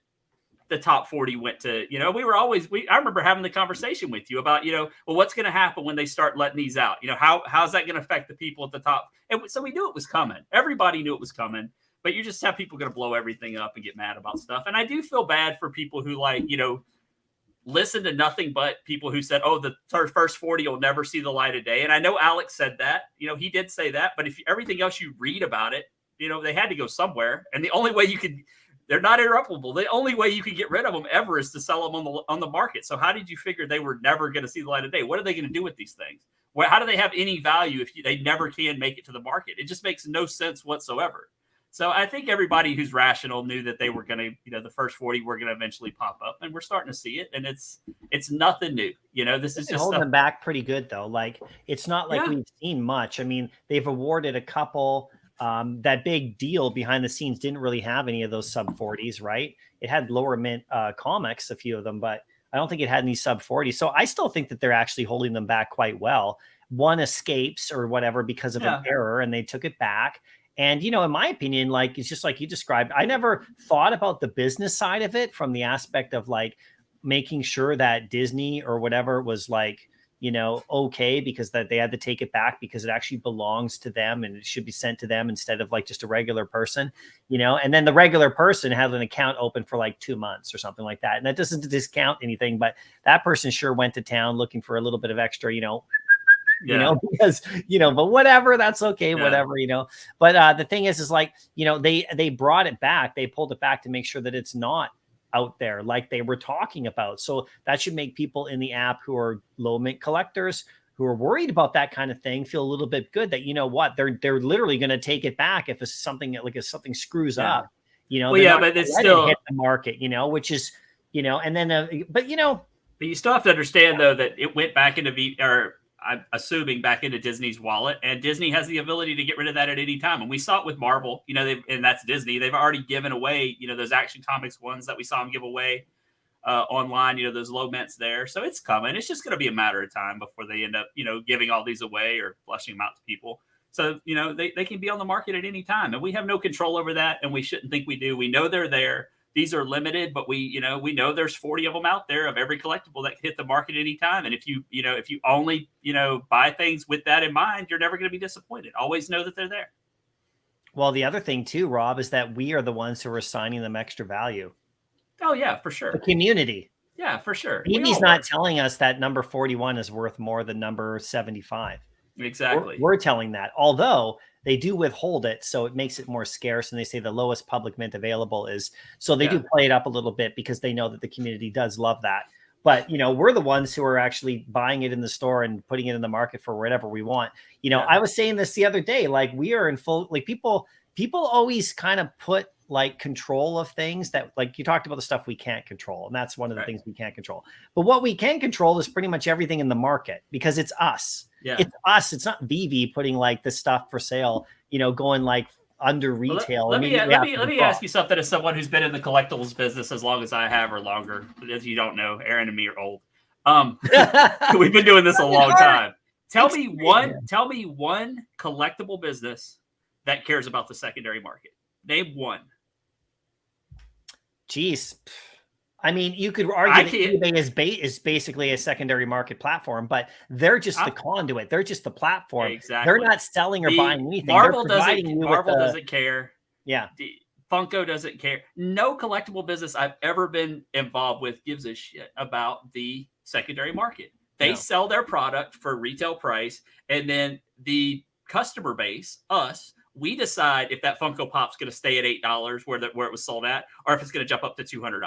the top 40 went to, I remember having the conversation with you about, well, what's going to happen when they start letting these out? How's that going to affect the people at the top? And so we knew it was coming. Everybody knew it was coming, but you just have people going to blow everything up and get mad about stuff. And I do feel bad for people who listen to nothing but people who said, oh, the first 40 will never see the light of day. And I know Alex said that, he did say that, but if everything else you read about it, they had to go somewhere. And the only way they're not interoperable. The only way you could get rid of them ever is to sell them on the market. So how did you figure they were never going to see the light of day? What are they going to do with these things? how do they have any value if they never can make it to the market? It just makes no sense whatsoever. So I think everybody who's rational knew that they were going to, the first 40 were going to eventually pop up, and we're starting to see it. And it's nothing new. This is just holding them back pretty good though. Like it's not like we've seen much. I mean, they've awarded a couple. That big deal behind the scenes didn't really have any of those sub 40s, right? It had lower mint comics, a few of them, but I don't think it had any sub 40. So I still think that they're actually holding them back quite well. One escapes or whatever because of an error, and they took it back. And, in my opinion, like, it's just like you described, I never thought about the business side of it from the aspect of like making sure that Disney or whatever was like, okay, because that they had to take it back because it actually belongs to them and it should be sent to them instead of like just a regular person, and then the regular person had an account open for like 2 months or something like that. And that doesn't discount anything, but that person sure went to town looking for a little bit of extra, because, but whatever, that's okay. Whatever, but the thing is like, they brought it back. They pulled it back to make sure that it's not out there like they were talking about. So that should make people in the app who are low mint collectors who are worried about that kind of thing feel a little bit good that, they're literally going to take it back if it's something like if something screws up, but it's still hit the market, which is, and then, but you still have to understand though, that it went back into I'm assuming back into Disney's wallet, and Disney has the ability to get rid of that at any time. And we saw it with Marvel, and that's Disney. They've already given away, those Action Comics ones that we saw them give away online, those low mints there. So it's coming. It's just going to be a matter of time before they end up, giving all these away or flushing them out to people. So, they can be on the market at any time, and we have no control over that. And we shouldn't think we do. We know they're there. These are limited, but we know there's 40 of them out there of every collectible that can hit the market anytime. And if you only, buy things with that in mind, you're never going to be disappointed. Always know that they're there. Well, the other thing too, Rob, is that we are the ones who are assigning them extra value. Oh yeah, for sure. The community. Yeah, for sure. He's not telling us that number 41 is worth more than number 75. Exactly. We're telling that, although they do withhold it, so it makes it more scarce. And they say the lowest public mint available is, so they do play it up a little bit because they know that the community does love that. But, we're the ones who are actually buying it in the store and putting it in the market for whatever we want. I was saying this the other day, like we are in full, like people always kind of put like control of things that, like you talked about the stuff we can't control. And that's one of the things we can't control. But what we can control is pretty much everything in the market because it's us. Yeah. It's us. It's not Veve putting like the stuff for sale, going like under retail. Let me ask you something as someone who's been in the collectibles business as long as I have or longer. As you don't know, Aaron and me are old. We've been doing this a long time. Tell me one collectible business that cares about the secondary market. Name one. Geez. I mean, you could argue that eBay is basically a secondary market platform, but they're just the conduit. They're just the platform. Exactly. They're not selling or buying anything. Marvel doesn't care. Yeah. Funko doesn't care. No collectible business I've ever been involved with gives a shit about the secondary market. They sell their product for retail price, and then the customer base, us, we decide if that Funko Pop's going to stay at $8 where it was sold at, or if it's going to jump up to $200.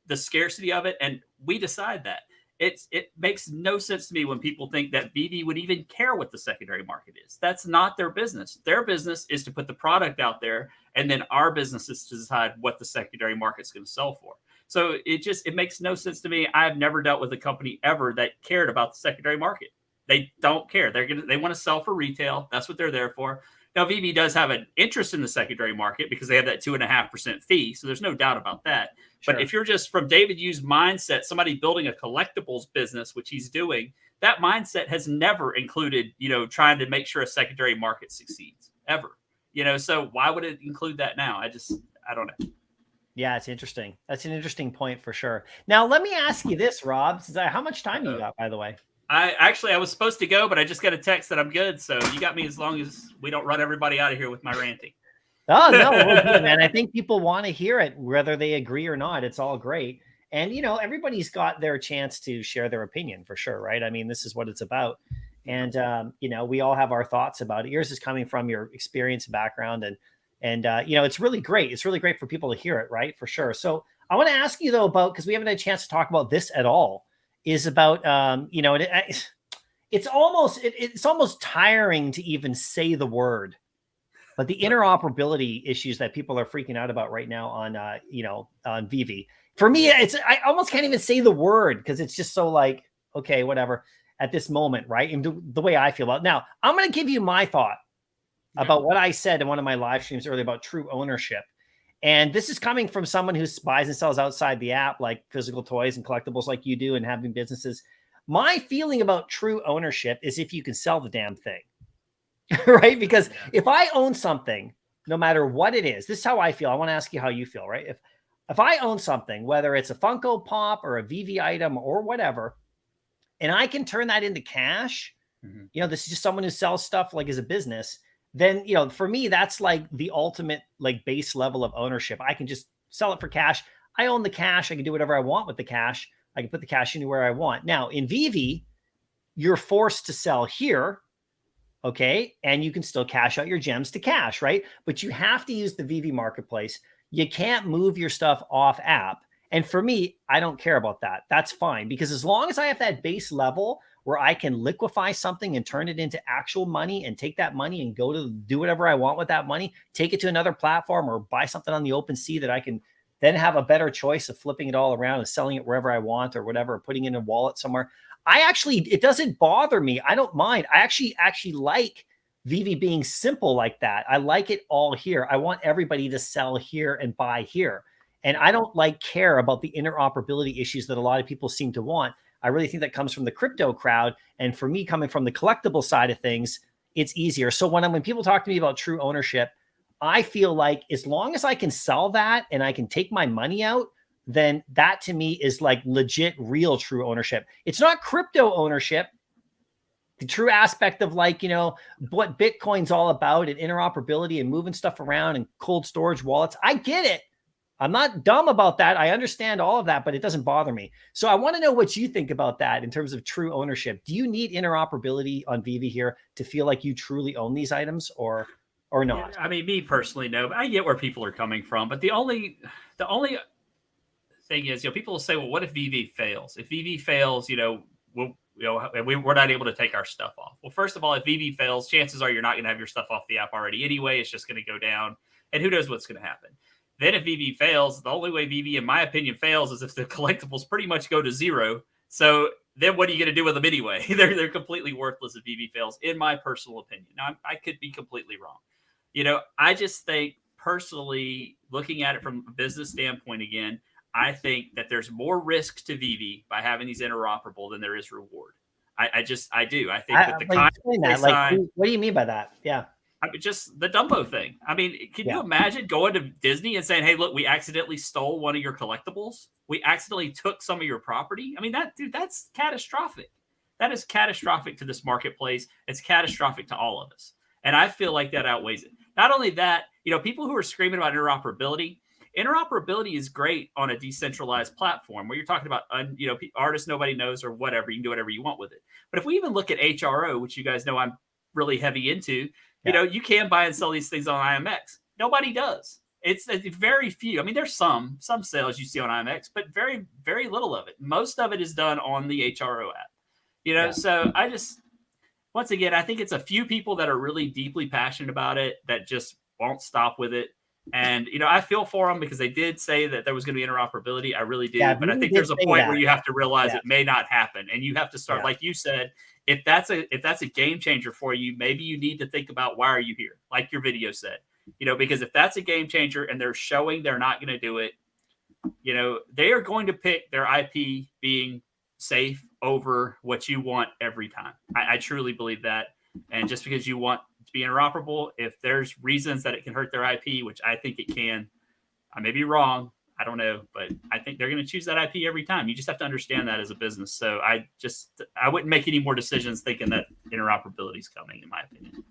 The scarcity of it, and we decide that. It makes no sense to me when people think that Veve would even care what the secondary market is. That's not their business. Their business is to put the product out there, and then our business is to decide what the secondary market's going to sell for. So it makes no sense to me. I've never dealt with a company ever that cared about the secondary market. They don't care. They want to sell for retail. That's what they're there for. Now, Veve does have an interest in the secondary market because they have that 2.5% fee. So there's no doubt about that. Sure. But if you're just from David Yu's mindset, somebody building a collectibles business, which he's doing, that mindset has never included, trying to make sure a secondary market succeeds ever, so why would it include that now? I don't know. Yeah, it's interesting. That's an interesting point for sure. Now, let me ask you this, Rob, how much time you got, by the way? I was supposed to go, but I just got a text that I'm good. So you got me as long as we don't run everybody out of here with my ranting. Oh, no, we're good, man. I think people want to hear it, whether they agree or not. It's all great. And, everybody's got their chance to share their opinion for sure, right? I mean, this is what it's about. And, we all have our thoughts about it. Yours is coming from your experience and background. And it's really great. It's really great for people to hear it, right? For sure. So I want to ask you, though, about, because we haven't had a chance to talk about this at all, is about, it's almost tiring to even say the word. But the interoperability issues that people are freaking out about right now on, on Veve, for me, I almost can't even say the word because it's just so like, okay, whatever at this moment, right? And the way I feel about it. Now, I'm going to give you my thought about what I said in one of my live streams earlier about true ownership. And this is coming from someone who buys and sells outside the app, like physical toys and collectibles like you do and having businesses. My feeling about true ownership is if you can sell the damn thing. Right? Because if I own something, no matter what it is, this is how I feel. I want to ask you how you feel, right? If I own something, whether it's a Funko Pop or a Veve item or whatever, and I can turn that into cash, this is just someone who sells stuff like as a business, then, for me, that's like the ultimate like base level of ownership. I can just sell it for cash. I own the cash. I can do whatever I want with the cash. I can put the cash anywhere I want. Now in Veve, you're forced to sell here. Okay. And you can still cash out your gems to cash, right? But you have to use the Veve marketplace. You can't move your stuff off app. And for me, I don't care about that. That's fine. Because as long as I have that base level where I can liquefy something and turn it into actual money and take that money and go to do whatever I want with that money, take it to another platform or buy something on the open sea that I can then have a better choice of flipping it all around and selling it wherever I want or whatever, or putting it in a wallet somewhere. It doesn't bother me. I don't mind. I actually like Veve being simple like that. I like it all here. I want everybody to sell here and buy here. And I don't care about the interoperability issues that a lot of people seem to want. I really think that comes from the crypto crowd. And for me, coming from the collectible side of things, it's easier. So when people talk to me about true ownership, I feel like as long as I can sell that and I can take my money out, then that to me is like legit, real, true ownership. It's not crypto ownership. The true aspect of what Bitcoin's all about and interoperability and moving stuff around and cold storage wallets. I get it. I'm not dumb about that. I understand all of that, but it doesn't bother me. So I want to know what you think about that in terms of true ownership. Do you need interoperability on Veve here to feel like you truly own these items or not? I mean, me personally, no, but I get where people are coming from. But the only thing is, people will say, well, what if Veve fails? If Veve fails, we're not able to take our stuff off. Well, first of all, if Veve fails, chances are you're not going to have your stuff off the app already anyway. It's just going to go down, and who knows what's going to happen. Then if Veve fails, the only way Veve, in my opinion, fails is if the collectibles pretty much go to zero. So then what are you going to do with them anyway? They're completely worthless if Veve fails, in my personal opinion. Now, I could be completely wrong. I just think personally, looking at it from a business standpoint again, I think that there's more risk to Veve by having these interoperable than there is reward. I do. I think that the contract. What do you mean by that? Yeah. I mean, just the Dumbo thing. I mean, can you imagine going to Disney and saying, hey, look, we accidentally stole one of your collectibles. We accidentally took some of your property. I mean, that's catastrophic. That is catastrophic to this marketplace. It's catastrophic to all of us. And I feel like that outweighs it. Not only that, people who are screaming about interoperability is great on a decentralized platform where you're talking about, artists nobody knows or whatever. You can do whatever you want with it. But if we even look at HRO, which you guys know I'm really heavy into, you can buy and sell these things on IMX. Nobody does. It's very few. I mean, there's some sales you see on IMX, but very, very little of it. Most of it is done on the HRO app. So I just, once again, I think it's a few people that are really deeply passionate about it that just won't stop with it. And, I feel for them because they did say that there was going to be interoperability. I really do. Yeah, but I think there's a point where you have to realize it may not happen. And you have to start, like you said, if that's a game changer for you, maybe you need to think about why are you here? Like your video said, because if that's a game changer and they're showing they're not going to do it, they are going to pick their IP being safe over what you want every time. I truly believe that. And just because you want to be interoperable, if there's reasons that it can hurt their IP, which I think it can, I may be wrong. I don't know, but I think they're going to choose that IP every time. You just have to understand that as a business. So I wouldn't make any more decisions thinking that interoperability is coming, in my opinion.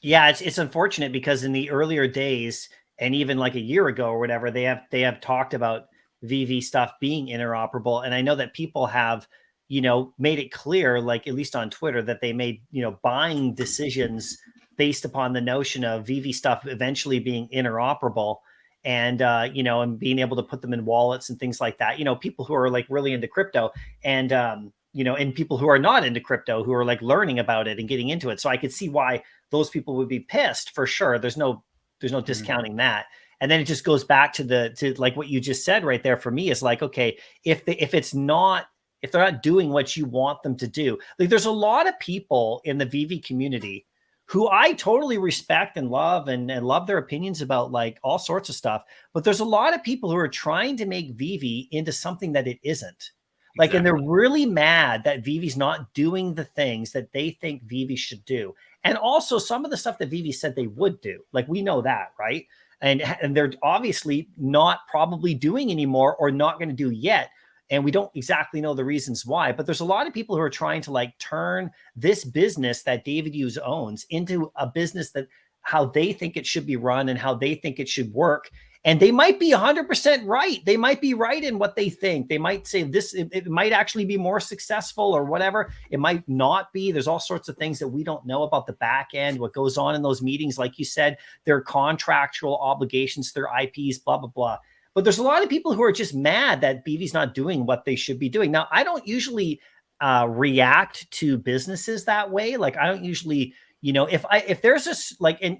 Yeah, it's unfortunate because in the earlier days, and even like a year ago or whatever, they have talked about Veve stuff being interoperable. And I know that people have, made it clear, like at least on Twitter, that they made, buying decisions based upon the notion of Veve stuff eventually being interoperable. And, and being able to put them in wallets and things like that, people who are like really into crypto. And and people who are not into crypto, who are like learning about it and getting into it. So I could see why those people would be pissed for sure. There's no discounting that. And then it just goes back to like what you just said right there for me is like, okay, if they're not doing what you want them to do, like there's a lot of people in the Veve community who I totally respect and love and love their opinions about like all sorts of stuff. But there's a lot of people who are trying to make Veve into something that it isn't. Like, and they're really mad that Veve's not doing the things that they think Veve should do. And also some of the stuff that Veve said they would do. Like, we know that, right? And they're obviously not probably doing anymore or not going to do yet. And we don't exactly know the reasons why, but there's a lot of people who are trying to like turn this business that David Hughes owns into a business that how they think it should be run and how they think it should work. And they might be 100% right. They might be right in what they think. They might say this, it might actually be more successful or whatever. It might not be. There's all sorts of things that we don't know about the back end, what goes on in those meetings. Like you said, their contractual obligations, their IPs, blah, blah, blah. But there's a lot of people who are just mad that Veve's not doing what they should be doing. Now, I don't usually react to businesses that way. Like I don't usually, if there's this like, and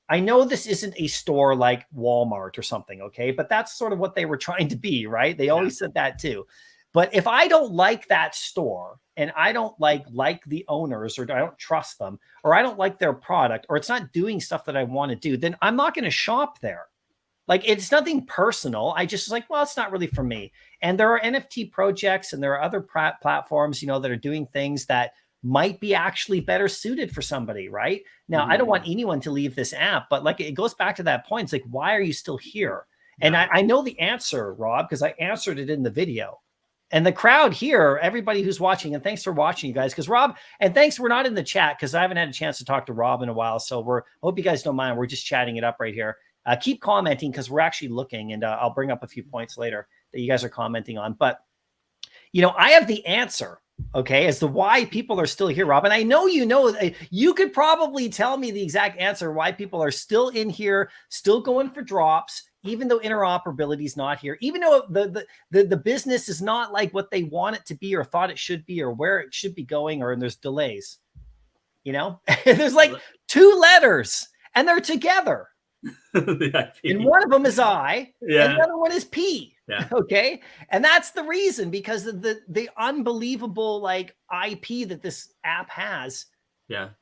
I know this isn't a store like Walmart or something, okay? But that's sort of what they were trying to be, right? They always said that too. But if I don't like that store and I don't like the owners or I don't trust them or I don't like their product or it's not doing stuff that I want to do, then I'm not going to shop there. Like it's nothing personal. I just like, well, it's not really for me. And there are NFT projects and there are other platforms, that are doing things that might be actually better suited for somebody right now. I don't want anyone to leave this app, but like, it goes back to that point. It's like, why are you still here? And I know the answer, Rob, because I answered it in the video. And the crowd here, everybody who's watching, and thanks for watching, you guys, because Rob, and thanks, we're not in the chat because I haven't had a chance to talk to Rob in a while. So I hope you guys don't mind. We're just chatting it up right here. Keep commenting because we're actually looking, and I'll bring up a few points later that you guys are commenting on. But, I have the answer, okay, as to why people are still here, Rob. And I know you could probably tell me the exact answer why people are still in here, still going for drops, even though interoperability is not here, even though the business is not like what they want it to be or thought it should be or where it should be going, or and there's delays. There's like 2 letters and they're together. And one of them is I, and the other one is P. Okay. And that's the reason, because of the unbelievable like IP that this app has.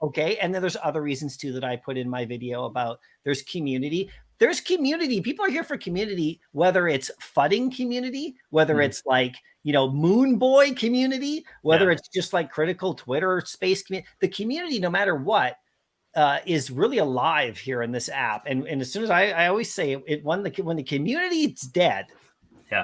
Okay. And then there's other reasons too that I put in my video about there's community. There's community. People are here for community, whether it's fudding community, whether it's like, Moon Boy community, whether it's just like critical Twitter space community. The community, no matter what, is really alive here in this app. And as soon as I always say it, when the community is dead.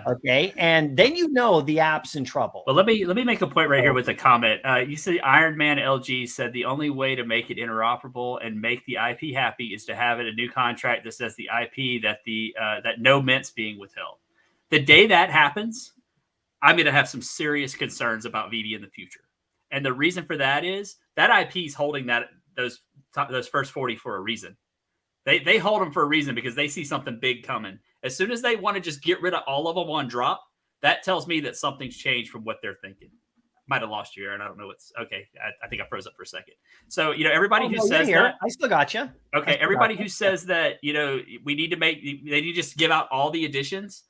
Okay. And then the app's in trouble. Well, let me make a point right here with a comment. You see Iron Man LG said the only way to make it interoperable and make the IP happy is to have it a new contract that says the IP that that no mint's being withheld. The day that happens, I'm going to have some serious concerns about Veve in the future. And the reason for that is that IP is holding those first 40 for a reason. They hold them for a reason because they see something big coming. As soon as they want to just get rid of all of them on drop, that tells me that something's changed from what they're thinking. Might have lost you, Aaron. I don't know what's okay. I think I froze up for a second. So, everybody who says that, I still got you. Okay. Everybody who says that, they need to just give out all the additions.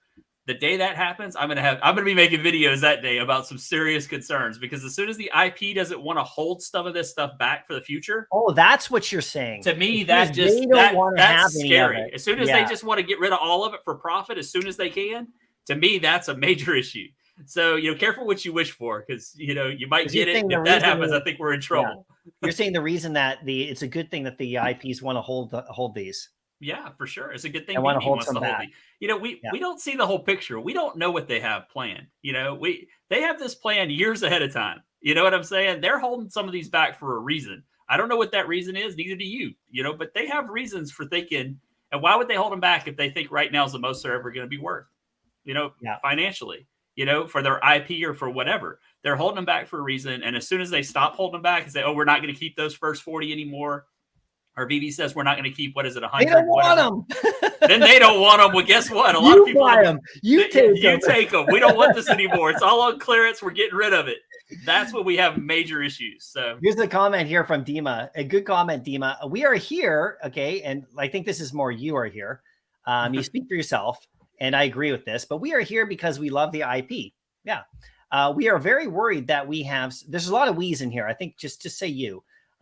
The day that happens, I'm going to be making videos that day about some serious concerns, because as soon as the IP doesn't want to hold some of this stuff back for the future. Oh, that's what you're saying. To me, that's scary. As soon as they just want to get rid of all of it for profit, as soon as they can, to me, that's a major issue. So, careful what you wish for, because, you might get it. If that happens, I think we're in trouble. Yeah. You're saying the reason that it's a good thing that the IPs want to hold these. Yeah, for sure. It's a good thing. I want to hold some back. We don't see the whole picture. We don't know what they have planned. They have this plan years ahead of time. You know what I'm saying? They're holding some of these back for a reason. I don't know what that reason is. Neither do you. But they have reasons for thinking. And why would they hold them back if they think right now is the most they're ever going to be worth? Financially. For their IP or for whatever. They're holding them back for a reason. And as soon as they stop holding them back and say, "Oh, we're not going to keep those first 40 anymore," or Veve says we're not going to keep, what is it, 100? They don't want them. Then they don't want them. Well, guess what? A lot of people buy them. You take them. We don't want this anymore. It's all on clearance. We're getting rid of it. That's when we have major issues. So here's a comment here from Dima. A good comment, Dima. We are here, okay, and I think this is more you are here. You speak for yourself, and I agree with this, but we are here because we love the IP. Yeah. We are very worried that there's a lot of we's in here. I think just to say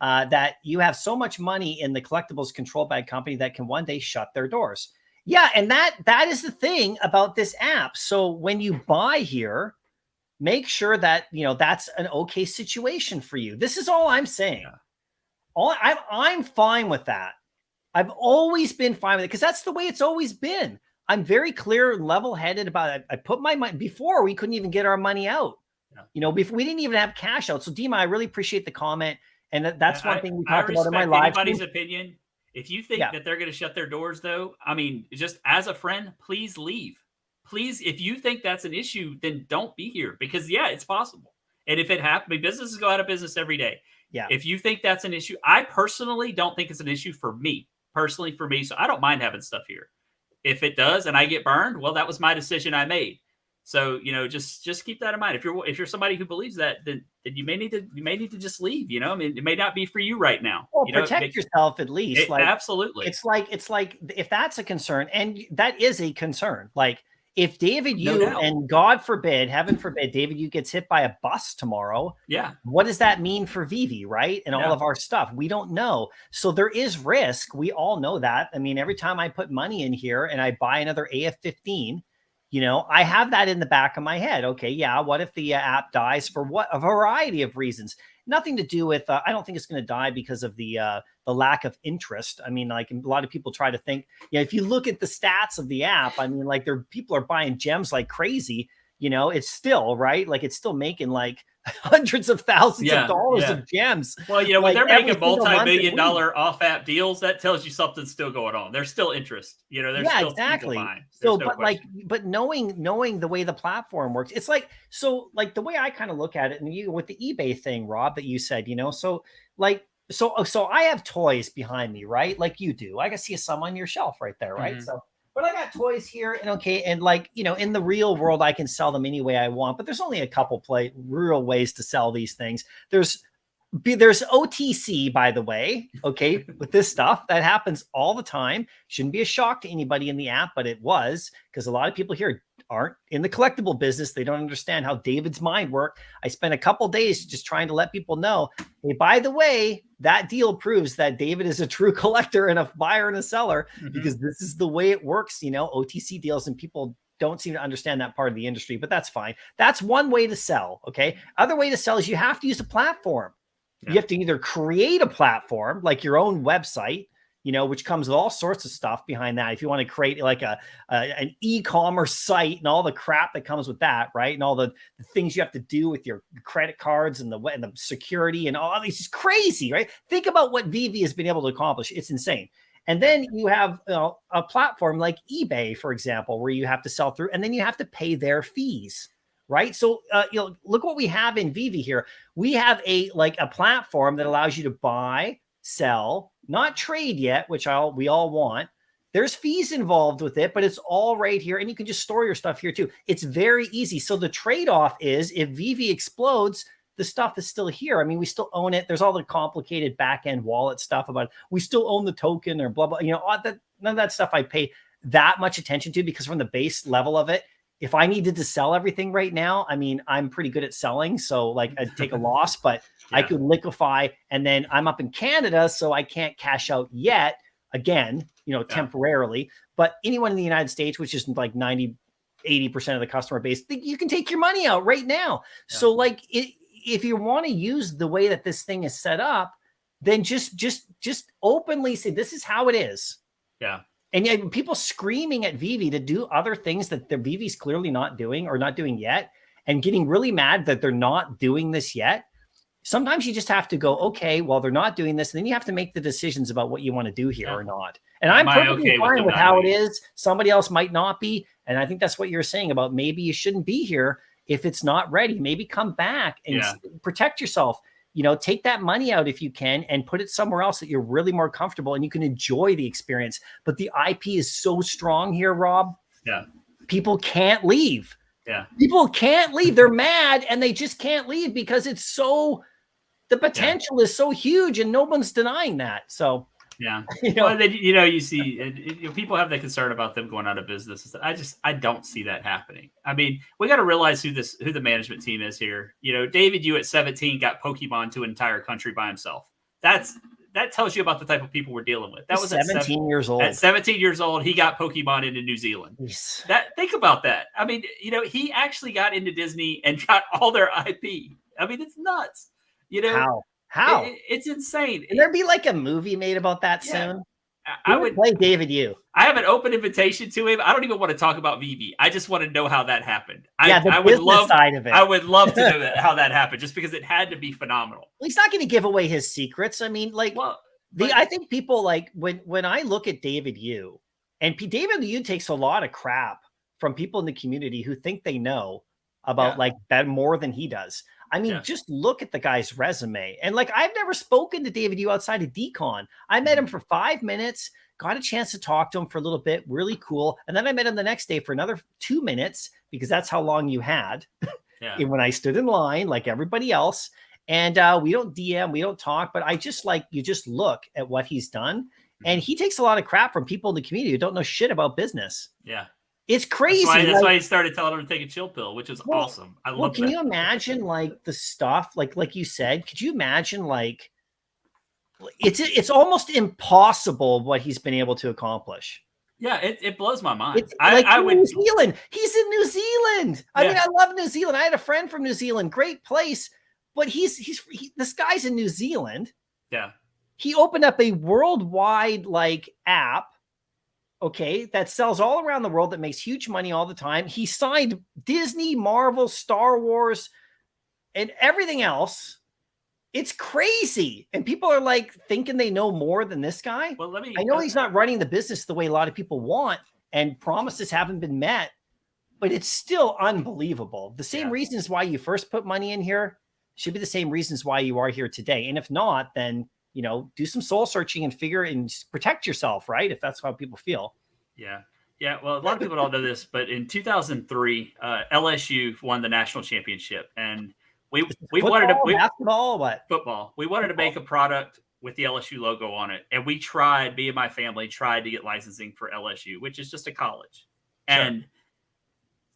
that you have so much money in the collectibles controlled by a company that can one day shut their doors. Yeah. And that is the thing about this app. So when you buy here, make sure that, that's an okay situation for you. This is all I'm saying. I'm fine with that. I've always been fine with it because that's the way it's always been. I'm very clear and level-headed about it. I put my money before we couldn't even get our money out. Before we didn't even have cash out. So Dima, I really appreciate the comment. And that's one thing we talked about in my live. Anybody's opinion. If you think that they're going to shut their doors, though, I mean, just as a friend, please leave. Please, if you think that's an issue, then don't be here because it's possible. And if it happens, businesses go out of business every day. Yeah. If you think that's an issue, I personally don't think it's an issue for me. So I don't mind having stuff here. If it does and I get burned, well, that was my decision I made. So, just keep that in mind. If you're somebody who believes that, then you may need to just leave, I mean, it may not be for you right now. Well, protect yourself at least. Absolutely. It's like if that's a concern, and that is a concern, like if David, and God forbid, heaven forbid, David, you gets hit by a bus tomorrow. Yeah. What does that mean for Veve, right? And all of our stuff, we don't know. So there is risk. We all know that. I mean, every time I put money in here and I buy another AF-15, I have that in the back of my head. Okay. Yeah. What if the app dies for a variety of reasons? Nothing to do with, I don't think it's going to die because of the lack of interest. I mean, like a lot of people try to think, if you look at the stats of the app, I mean, like people are buying gems like crazy, it's still right. Like it's still making like hundreds of thousands of dollars of gems. Well, when they're making multi-million-dollar off-app deals, that tells you something's still going on. There's still interest. There's still exactly. People buying. So, but knowing the way the platform works, it's like the way I kind of look at it, and you with the eBay thing, Rob, that you said, so I have toys behind me, right? Like you do. I can see some on your shelf right there, right? Mm-hmm. So. But I got toys here, and in the real world, I can sell them any way I want. But there's only a couple real ways to sell these things. There's OTC, by the way, okay, with this stuff that happens all the time. Shouldn't be a shock to anybody in the app, but it was because a lot of people here aren't in the collectible business. They don't understand how David's mind works. I spent a couple days just trying to let people know, hey, by the way, that deal proves that David is a true collector and a buyer and a seller because this is the way it works, OTC deals, and people don't seem to understand that part of the industry, but that's fine. That's one way to sell. Okay. Other way to sell is you have to use a platform. Yeah. You have to either create a platform like your own website, which comes with all sorts of stuff behind that. If you want to create like an e-commerce site and all the crap that comes with that, right? And all the things you have to do with your credit cards and the security and all these, is crazy, right? Think about what Veve has been able to accomplish. It's insane. And then you have a platform like eBay, for example, where you have to sell through, and then you have to pay their fees. Right. So, look what we have in Veve here. We have a platform that allows you to buy, sell, not trade yet, which we all want. There's fees involved with it, but it's all right here. And you can just store your stuff here too. It's very easy. So the trade-off is if Veve explodes, the stuff is still here. I mean, we still own it. There's all the complicated back-end wallet stuff about we still own the token or blah, blah, none of that stuff I pay that much attention to because from the base level of it, if I needed to sell everything right now, I mean, I'm pretty good at selling. So I'd take a loss, but I could liquefy. And then I'm up in Canada, so I can't cash out yet again, temporarily. But anyone in the United States, which is like 90, 80% of the customer base, you can take your money out right now. Yeah. So if you want to use the way that this thing is set up, then just openly say, this is how it is. Yeah. And people screaming at Veve to do other things that the Veve's clearly not doing or not doing yet, and getting really mad that they're not doing this yet. Sometimes you just have to go, okay, well, they're not doing this. And then you have to make the decisions about what you want to do here or not. And I'm perfectly fine with how it is. Somebody else might not be. And I think that's what you're saying about maybe you shouldn't be here if it's not ready. Maybe come back and protect yourself. take that money out if you can and put it somewhere else that you're really more comfortable and you can enjoy the experience. But the IP is so strong here, Rob. Yeah. People can't leave. Yeah. People can't leave. They're mad and they just can't leave because the potential is so huge and no one's denying that. So, yeah. Well, then, you see people have the concern about them going out of business. I don't see that happening. I mean, we got to realize who the management team is here. David Yu at 17 got Pokemon to an entire country by himself. That tells you about the type of people we're dealing with. That was 17 years old. At 17 years old, he got Pokemon into New Zealand. Yes. Think about that. I mean, he actually got into Disney and got all their IP. I mean, it's nuts. How? It's insane. Can there be like a movie made about that soon? I would play David Yu. I have an open invitation to him. I don't even want to talk about Veve. I just want to know how that happened. I would love side of it. I would love to know how that happened, just because it had to be phenomenal. Well, he's not going to give away his secrets. I mean, I think people like when I look at David Yu, and David Yu takes a lot of crap from people in the community who think they know about that more than he does. I mean, just look at the guy's resume. And I've never spoken to David Yu outside of Decon. I met him for 5 minutes, got a chance to talk to him for a little bit, really cool. And then I met him the next day for another 2 minutes, because that's how long you had when I stood in line like everybody else. And we don't DM, we don't talk, but I just you just look at what he's done. And he takes a lot of crap from people in the community who don't know shit about business. Yeah. It's crazy. That's why he started telling him to take a chill pill, which is awesome. I love that. Can you imagine the stuff like you said? Could you imagine it's almost impossible what he's been able to accomplish? Yeah, it blows my mind. It's New Zealand. He's in New Zealand. I mean, I love New Zealand. I had a friend from New Zealand. Great place, but this guy's in New Zealand. Yeah. He opened up a worldwide app. Okay, that sells all around the world, that makes huge money all the time. He signed Disney, Marvel, Star Wars, and everything else. It's crazy. And people are thinking they know more than this guy. Well, I know he's not running the business the way a lot of people want, and promises haven't been met, but it's still unbelievable. The same reasons why you first put money in here should be the same reasons why you are here today. And if not, then do some soul searching and figure and protect yourself, right? If that's how people feel. Yeah. Yeah. Well, a lot of people don't know this, but in 2003, LSU won the national championship, and we wanted to basketball, what? Football. We wanted to make a product with the LSU logo on it. And me and my family tried to get licensing for LSU, which is just a college. Sure. And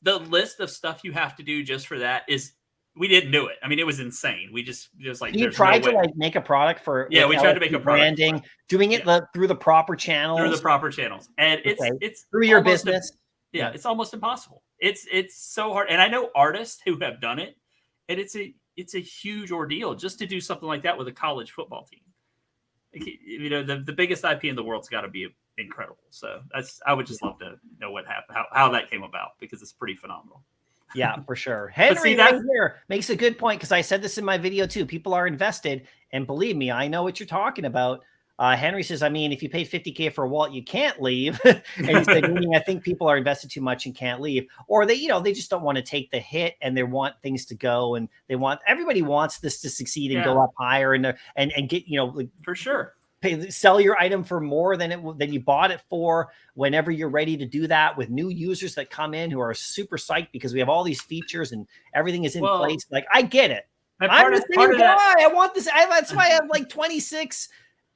the list of stuff you have to do just for that we didn't do it. I mean, it was insane. We just, it was you tried to make a product for, we tried to make a product branding, doing it through the proper channels, and it's through your business. It's almost impossible. It's so hard. And I know artists who have done it, and it's a huge ordeal just to do something like that with a college football team. The biggest IP in the world's got to be incredible. So I would just love to know what happened, how that came about, because it's pretty phenomenal. Yeah, for sure. Henry right here makes a good point, because I said this in my video too. People are invested, and believe me, I know what you're talking about. Henry says, I mean, if you paid $50K for a wallet, you can't leave. And he said, meaning I think people are invested too much and can't leave, or they just don't want to take the hit, and they want things to go, and everybody wants this to succeed and go up higher and get, for sure. Sell your item for more than you bought it for whenever you're ready to do that, with new users that come in who are super psyched because we have all these features and everything is in place. I get it. I'm the same guy. I want this. That's why I have 26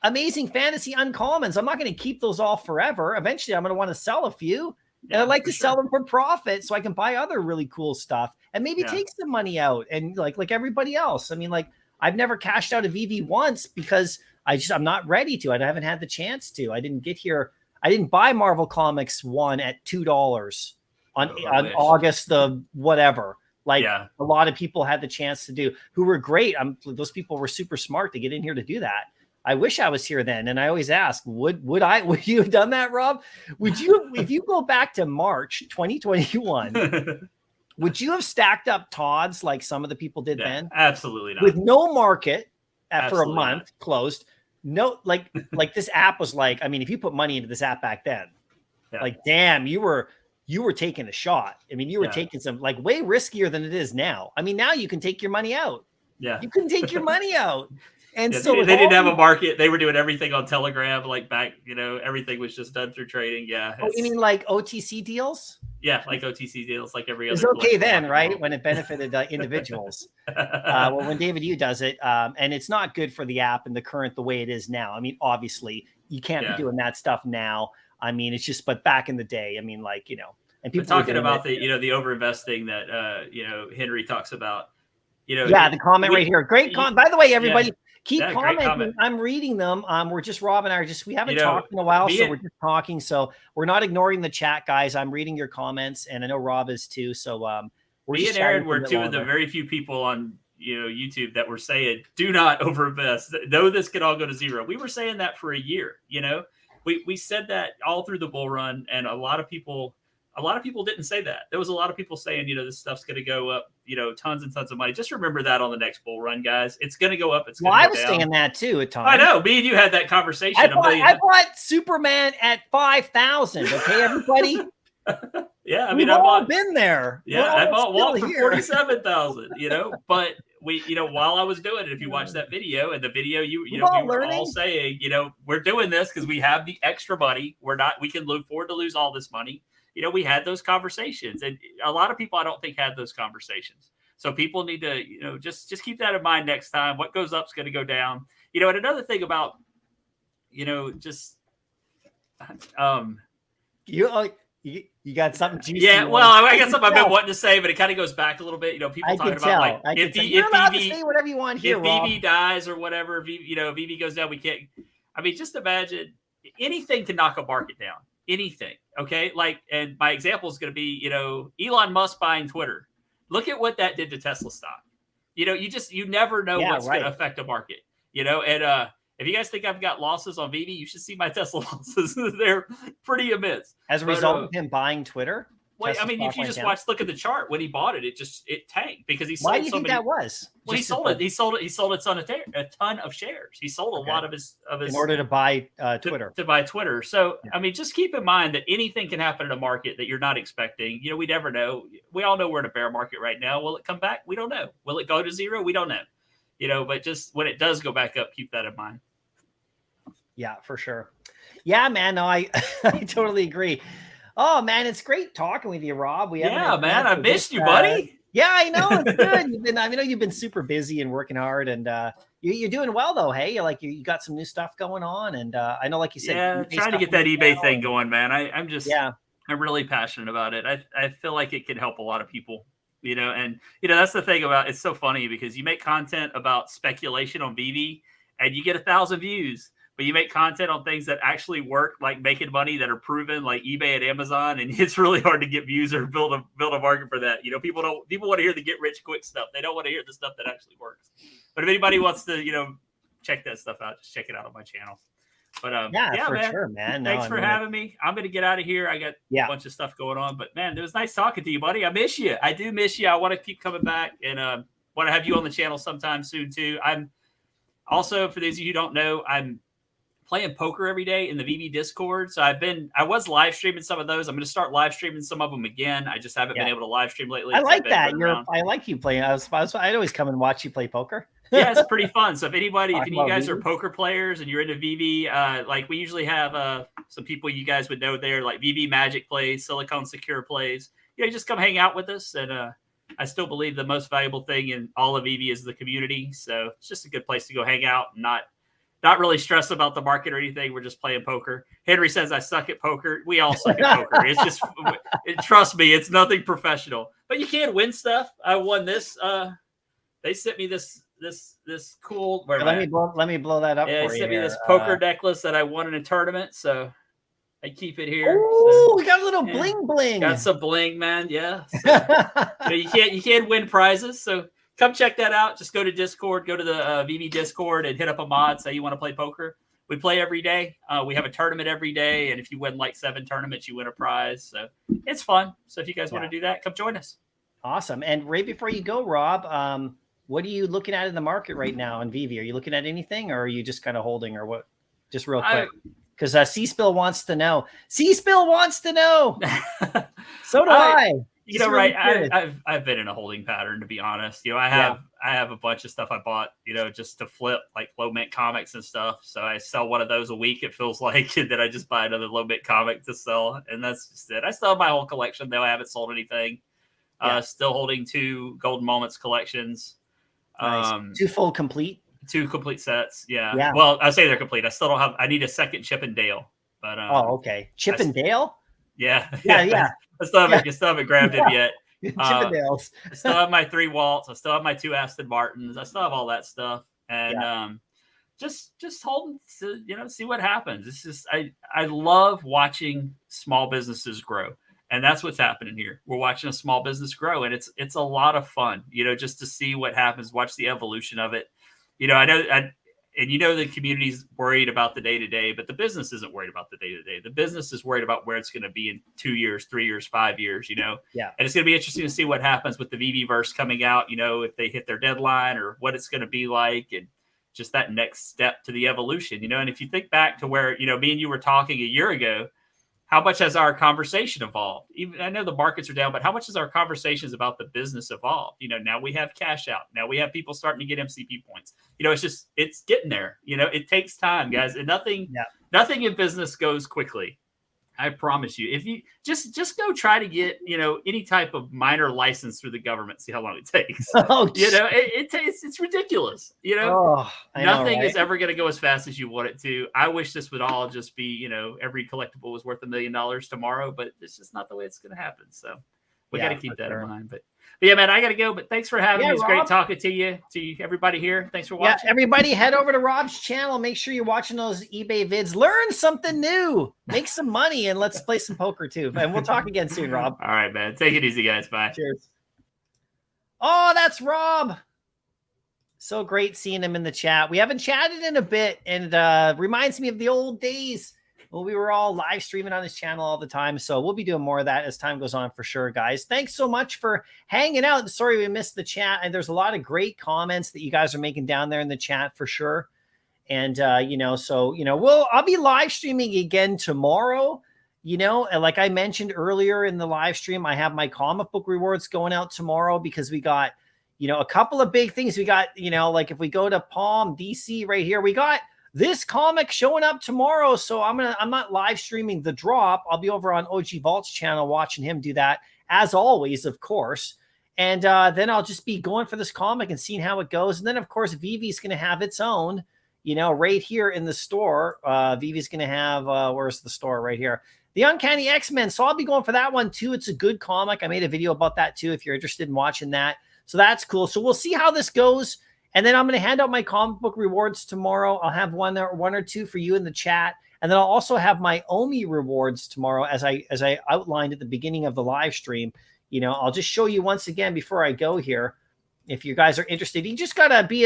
amazing fantasy uncommons. I'm not going to keep those all forever. Eventually, I'm going to want to sell a few. And I'd like to sell them for profit so I can buy other really cool stuff and maybe take some money out. And like everybody else, I mean, I've never cashed out a Veve once because I'm not ready to. I haven't had the chance to. I didn't get here. I didn't buy Marvel Comics 1 at $2 on August the whatever. A lot of people had the chance to do, who were great. Those people were super smart to get in here to do that. I wish I was here then. And I always ask, would you have done that, Rob? Would you, if you go back to March 2021, would you have stacked up Todd's like some of the people did then? Absolutely not. With no market for a month closed. No, like this app was I mean, if you put money into this app back then, damn, you were taking a shot. I mean, you were taking some way riskier than it is now. I mean, now you can take your money out. Yeah. You couldn't take your money out. And yeah, so they didn't have a market. They were doing everything on Telegram, like back, everything was just done through trading. Yeah. Oh, you mean like OTC deals? Yeah, like OTC deals, like every other. It's okay then, right? When it benefited individuals. Well, when David Yu does it, and it's not good for the app and the way it is now. I mean, obviously, you can't be doing that stuff now. I mean, it's just, but back in the day, I mean, like, and people talking about the overinvesting that Henry talks about. Yeah, the comment right here. Great comment. By the way, everybody, keep commenting. Comment. I'm reading them. We're just Rob and I we haven't talked in a while, so we're just talking. So we're not ignoring the chat, guys. I'm reading your comments, and I know Rob is too. So me and Aaron were two of the very few people on YouTube that were saying, "Do not overinvest. Though this could all go to zero." We were saying that for a year. We said that all through the bull run, and a lot of people didn't say that. There was a lot of people saying, this stuff's going to go up, tons and tons of money. Just remember that on the next bull run, guys. It's going to go up. It's going to go down. I was saying that too at times. I know. Me and you had that conversation. I bought Superman at 5,000. Okay, everybody. Yeah, I mean, I've all been there. Yeah, I bought Walt for 47,000. But we, while I was doing it, if you watch that video, and the video, we were all saying, we're doing this because we have the extra money. We can afford to lose all this money. We had those conversations, and a lot of people I don't think had those conversations. So people need to, just keep that in mind next time. What goes up is going to go down. And another thing about, just, you got something juicy. Yeah, well, I got something I've been wanting to say, but it kind of goes back a little bit. People talking about like if Veve, say whatever you want here, if Veve dies or whatever, Veve goes down, we can't. I mean, just imagine anything to knock a market down. Anything, okay? And my example is going to be, Elon Musk buying Twitter. Look at what that did to Tesla stock. You never know what's going to affect a market. And if you guys think I've got losses on Veve, you should see my Tesla losses. They're pretty immense. As a result of him buying Twitter? Well, I mean, if you just look at the chart when he bought it, it tanked because he sold. Why do you think that was? Well, he sold it. He sold a ton of shares. He sold a lot of his in order to buy Twitter. To buy Twitter. So I mean, just keep in mind that anything can happen in a market that you're not expecting. We never know. We all know we're in a bear market right now. Will it come back? We don't know. Will it go to zero? We don't know. But just when it does go back up, keep that in mind. Yeah, for sure. Yeah, man. No, I totally agree. Oh man, it's great talking with you, Rob. Man, I missed you, buddy. Yeah, I know. It's good. I know you've been super busy and working hard, and you're doing well though. Hey, you got some new stuff going on, and I know, like you said, trying to get that eBay thing going, man. I'm really passionate about it. I feel like it can help a lot of people. And that's the thing about it's so funny because you make content about speculation on Veve and you get 1,000 views. But you make content on things that actually work, like making money that are proven, like eBay and Amazon, and it's really hard to get views or build a market for that. People want to hear the get rich quick stuff. They don't want to hear the stuff that actually works. But if anybody wants to, check that stuff out, just check it out on my channel. But for sure, man. Thanks for having me. I'm gonna get out of here. I got a bunch of stuff going on, but man, it was nice talking to you, buddy. I miss you. I do miss you. I want to keep coming back, and want to have you on the channel sometime soon too. I'm also, for those of you who don't know, I'm playing poker every day in the Veve Discord. So I was live streaming some of those. I'm going to start live streaming some of them again. I just haven't been able to live stream lately. I like that. I like you playing. I'd always come and watch you play poker. Yeah, it's pretty fun. So if any of you guys are poker players and you're into Veve, like we usually have some people you guys would know there, like Veve Magic plays, Silicon Secure plays. Just come hang out with us. And I still believe the most valuable thing in all of Veve is the community. So it's just a good place to go hang out and not really stress about the market or anything. We're just playing poker. Henry says I suck at poker. We all suck at poker. It's just, trust me, it's nothing professional. But you can win stuff. I won this. They sent me this cool. Let me blow that up. Yeah, they sent me this poker necklace that I won in a tournament. So I keep it here. Oh, we got a little bling bling. Got some bling, man. Yeah. So, you can't win prizes. So come check that out. Just go to Discord, go to the Veve Discord and hit up a mod. Say you want to play poker. We play every day. We have a tournament every day. And if you win like 7 tournaments, you win a prize. So it's fun. So if you guys want to do that, come join us. Awesome. And right before you go, Rob, what are you looking at in the market right now in Veve? Are you looking at anything or are you just kind of holding or what? Just real quick. Because C-Spill wants to know. C-Spill wants to know. So do I. You know, really right? curious. I've been in a holding pattern, to be honest. You know, Yeah. I have a bunch of stuff I bought, you know, just to flip, like low mint comics and stuff. So I sell one of those a week. It feels like, and then I just buy another low mint comic to sell, and that's just it. I still have my whole collection, though. I haven't sold anything. Yeah. Still holding 2 Golden Moments collections. Nice. 2 full complete. 2 complete sets. Yeah. Yeah. Well, I say they're complete. I still don't have. I need a second Chip and Dale. But Oh, okay. Chip and Dale. Yeah. Yeah. I still haven't grabbed him yet. Chippendales. I still have my 3 Waltz. I still have my 2 Aston Martins. I still have all that stuff, and just holding to, you know, see what happens. It's just I love watching small businesses grow, and that's what's happening here. We're watching a small business grow, and it's a lot of fun, you know, just to see what happens, watch the evolution of it. You know, and you know the community's worried about the day-to-day, but the business isn't worried about the day-to-day. The business is worried about where it's going to be in 2 years, 3 years, 5 years, you know? Yeah. And it's going to be interesting to see what happens with the Veveverse coming out, you know, if they hit their deadline or what it's going to be like, and just that next step to the evolution, you know? And if you think back to where, you know, me and you were talking a year ago, how much has our conversation evolved? Even I know the markets are down, but how much has our conversations about the business evolved? You know, now we have cash out. Now we have people starting to get MCP points. You know, it's getting there. You know, it takes time, guys, and nothing in business goes quickly. I promise you. If you just go try to get, you know, any type of minor license through the government, see how long it takes. You know, it's ridiculous. You know, nothing is ever going to go as fast as you want it to. I wish this would all just be, you know, every collectible was worth $1 million tomorrow, but it's just not the way it's going to happen. So we got to keep that in mind. But yeah, man, I got to go. But thanks for having me. It's great talking to you, everybody here. Thanks for watching. Yeah, everybody head over to Rob's channel. Make sure you're watching those eBay vids. Learn something new. Make some money, and let's play some poker too. And we'll talk again soon, Rob. All right, man. Take it easy, guys. Bye. Cheers. Oh, that's Rob. So great seeing him in the chat. We haven't chatted in a bit, and reminds me of the old days. Well, we were all live streaming on his channel all the time. So we'll be doing more of that as time goes on for sure, guys. Thanks so much for hanging out. Sorry we missed the chat. And there's a lot of great comments that you guys are making down there in the chat for sure. And, you know, so, you know, I'll be live streaming again tomorrow. You know, and like I mentioned earlier in the live stream, I have my comic book rewards going out tomorrow because we got, you know, a couple of big things. We got, you know, like if we go to Palm DC right here, we got this comic showing up tomorrow. So I'm not live streaming the drop. I'll be over on OG Vault's channel watching him do that, as always, of course. And then I'll just be going for this comic and seeing how it goes. And then, of course, Veve's going to have its own, you know, right here in the store. Veve's going to have, where's the store? Right here. The Uncanny X-Men. So I'll be going for that one, too. It's a good comic. I made a video about that, too, if you're interested in watching that. So that's cool. So we'll see how this goes. And then I'm going to hand out my comic book rewards tomorrow. I'll have one or two for you in the chat. And then I'll also have my OMI rewards tomorrow, as I outlined at the beginning of the live stream. You know, I'll just show you once again before I go here. If you guys are interested, you just got to be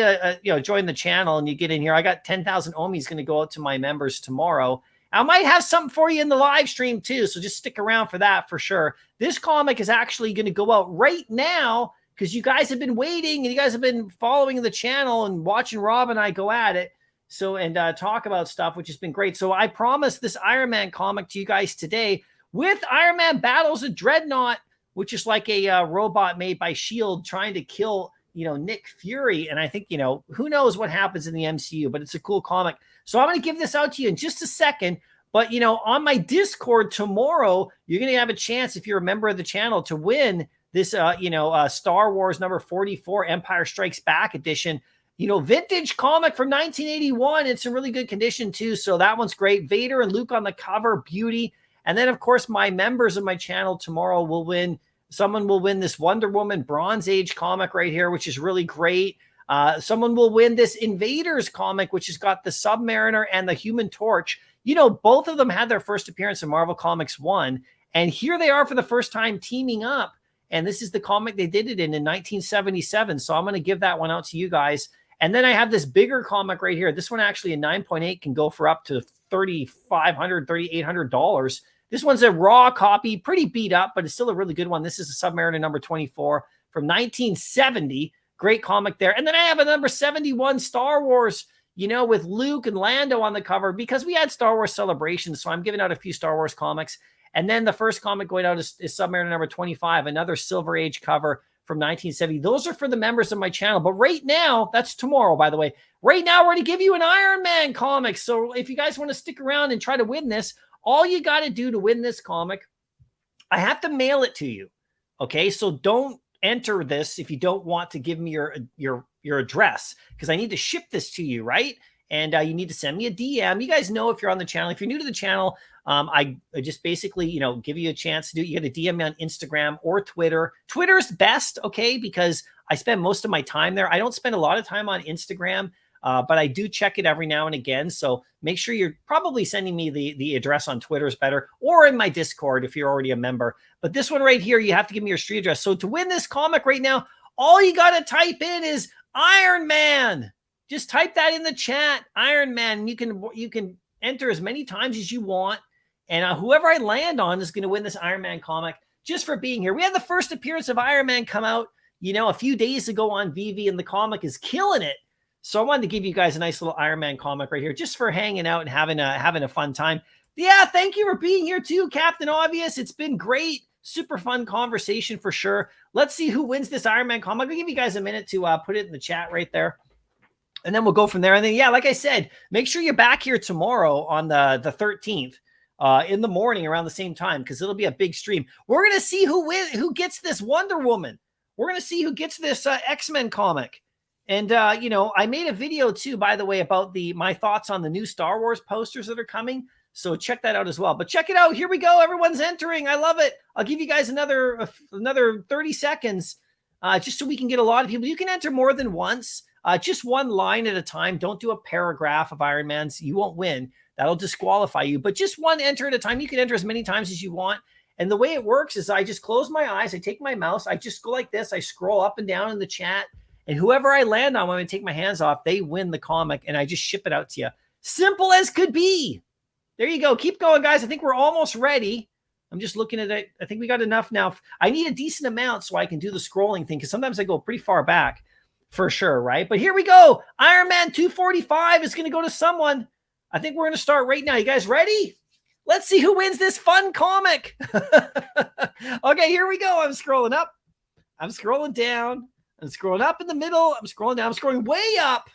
join the channel and you get in here. I got 10,000 OMIs going to go out to my members tomorrow. I might have something for you in the live stream too. So just stick around for that for sure. This comic is actually going to go out right now, because you guys have been waiting and you guys have been following the channel and watching Rob and I go at it. So, and talk about stuff, which has been great. So I promised this Iron Man comic to you guys today with Iron Man Battles a Dreadnought, which is like a robot made by S.H.I.E.L.D. trying to kill, you know, Nick Fury. And I think, you know, who knows what happens in the MCU, but it's a cool comic. So I'm going to give this out to you in just a second. But, you know, on my Discord tomorrow, you're going to have a chance, if you're a member of the channel, to win this, Star Wars number 44 Empire Strikes Back edition, you know, vintage comic from 1981. It's in really good condition too. So that one's great. Vader and Luke on the cover, beauty. And then, of course, my members of my channel tomorrow will win. Someone will win this Wonder Woman Bronze Age comic right here, which is really great. Someone will win this Invaders comic, which has got the Submariner and the Human Torch. You know, both of them had their first appearance in Marvel Comics 1. And here they are for the first time teaming up. And this is the comic they did it in 1977. So I'm going to give that one out to you guys. And then I have this bigger comic right here. This one actually a 9.8 can go for up to $3,500, $3,800. This one's a raw copy, pretty beat up, but it's still a really good one. This is a Submariner number 24 from 1970. Great comic there. And then I have a number 71 Star Wars, you know, with Luke and Lando on the cover, because we had Star Wars Celebration. So I'm giving out a few Star Wars comics. And then the first comic going out is Submariner number 25, another Silver Age cover from 1970. Those are for the members of my channel. But right now, that's tomorrow, by the way. Right now, we're going to give you an Iron Man comic. So if you guys want to stick around and try to win this, all you got to do to win this comic, I have to mail it to you. Okay, so don't enter this if you don't want to give me your address, because I need to ship this to you, right? And you need to send me a DM. You guys know if you're on the channel. If you're new to the channel, I just basically, give you a chance to do it. You got to DM me on Instagram or Twitter. Twitter's best, okay, because I spend most of my time there. I don't spend a lot of time on Instagram, but I do check it every now and again. So make sure you're probably sending me the address on Twitter is better, or in my Discord if you're already a member. But this one right here, you have to give me your street address. So to win this comic right now, all you got to type in is Iron Man. Just type that in the chat, Iron Man. You can enter as many times as you want. And whoever I land on is going to win this Iron Man comic just for being here. We had the first appearance of Iron Man come out, a few days ago on Veve, and the comic is killing it. So I wanted to give you guys a nice little Iron Man comic right here just for hanging out and having a fun time. Yeah, thank you for being here too, Captain Obvious. It's been great. Super fun conversation for sure. Let's see who wins this Iron Man comic. I'm going to give you guys a minute to put it in the chat right there. And then we'll go from there. And then, yeah, like I said, make sure you're back here tomorrow on the 13th in the morning around the same time, because it'll be a big stream. We're going to see who gets this Wonder Woman. We're going to see who gets this X-Men comic. And, I made a video, too, by the way, about my thoughts on the new Star Wars posters that are coming. So check that out as well. But check it out. Here we go. Everyone's entering. I love it. I'll give you guys another 30 seconds just so we can get a lot of people. You can enter more than once. Just one line at a time. Don't do a paragraph of Iron Man's. You won't win. That'll disqualify you. But just one enter at a time. You can enter as many times as you want. And the way it works is I just close my eyes. I take my mouse. I just go like this. I scroll up and down in the chat. And whoever I land on when I take my hands off, they win the comic. And I just ship it out to you. Simple as could be. There you go. Keep going, guys. I think we're almost ready. I'm just looking at it. I think we got enough now. I need a decent amount so I can do the scrolling thing, because sometimes I go pretty far back. For sure, right? But here we go. Iron Man 245 is going to go to someone. I think we're going to start right now. You guys ready? Let's see who wins this fun comic. Okay, here we go. I'm scrolling up. I'm scrolling down. I'm scrolling up in the middle. I'm scrolling down. I'm scrolling way up.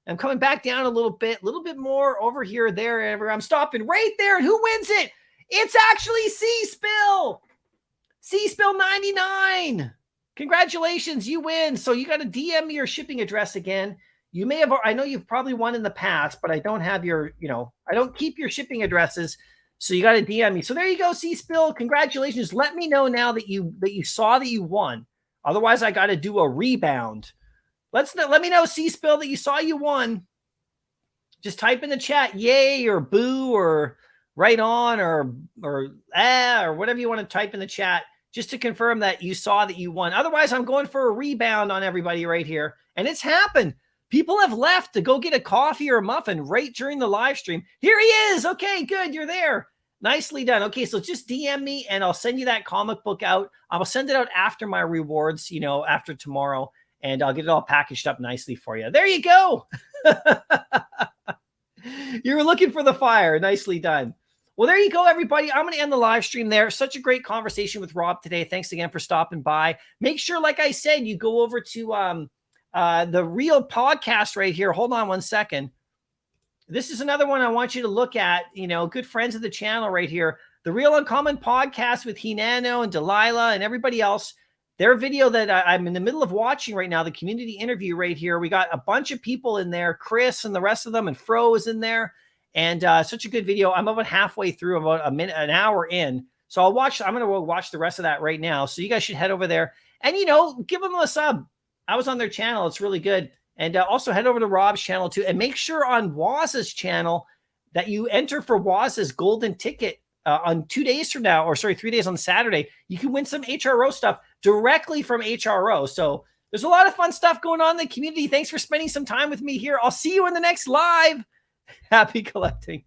I'm coming back down a little bit more over here, there. I'm stopping right there. And who wins it? It's actually C-Spill. C-Spill 99. Congratulations, you win. So you got to DM me your shipping address again. You may have, I know you've probably won in the past, but I don't have your, I don't keep your shipping addresses. So you got to DM me. So there you go, C-Spill. Congratulations. Let me know now that you saw that you won. Otherwise, I got to do a rebound. Let me know, C-Spill, that you saw you won. Just type in the chat, yay or boo or right on or whatever you want to type in the chat, just to confirm that you saw that you won. Otherwise, I'm going for a rebound on everybody right here. And it's happened. People have left to go get a coffee or a muffin right during the live stream. Here he is. Okay, good. You're there. Nicely done. Okay, so just DM me and I'll send you that comic book out. I'll send it out after my rewards, after tomorrow. And I'll get it all packaged up nicely for you. There you go. You were looking for the fire. Nicely done. Well, there you go, everybody. I'm going to end the live stream there. Such a great conversation with Rob today. Thanks again for stopping by. Make sure, like I said, you go over to the Real podcast right here. Hold on one second. This is another one I want you to look at. Good friends of the channel right here. The Real Uncommon podcast with Hinano and Delilah and everybody else. Their video that I'm in the middle of watching right now, the community interview right here. We got a bunch of people in there, Chris and the rest of them, and Fro is in there. And such a good video. I'm about halfway through, about an hour in. So I'm going to watch the rest of that right now. So you guys should head over there and, give them a sub. I was on their channel. It's really good. And also head over to Rob's channel too. And make sure on Waz's channel that you enter for Waz's golden ticket on 2 days from now, 3 days on Saturday. You can win some HRO stuff directly from HRO. So there's a lot of fun stuff going on in the community. Thanks for spending some time with me here. I'll see you in the next live. Happy collecting.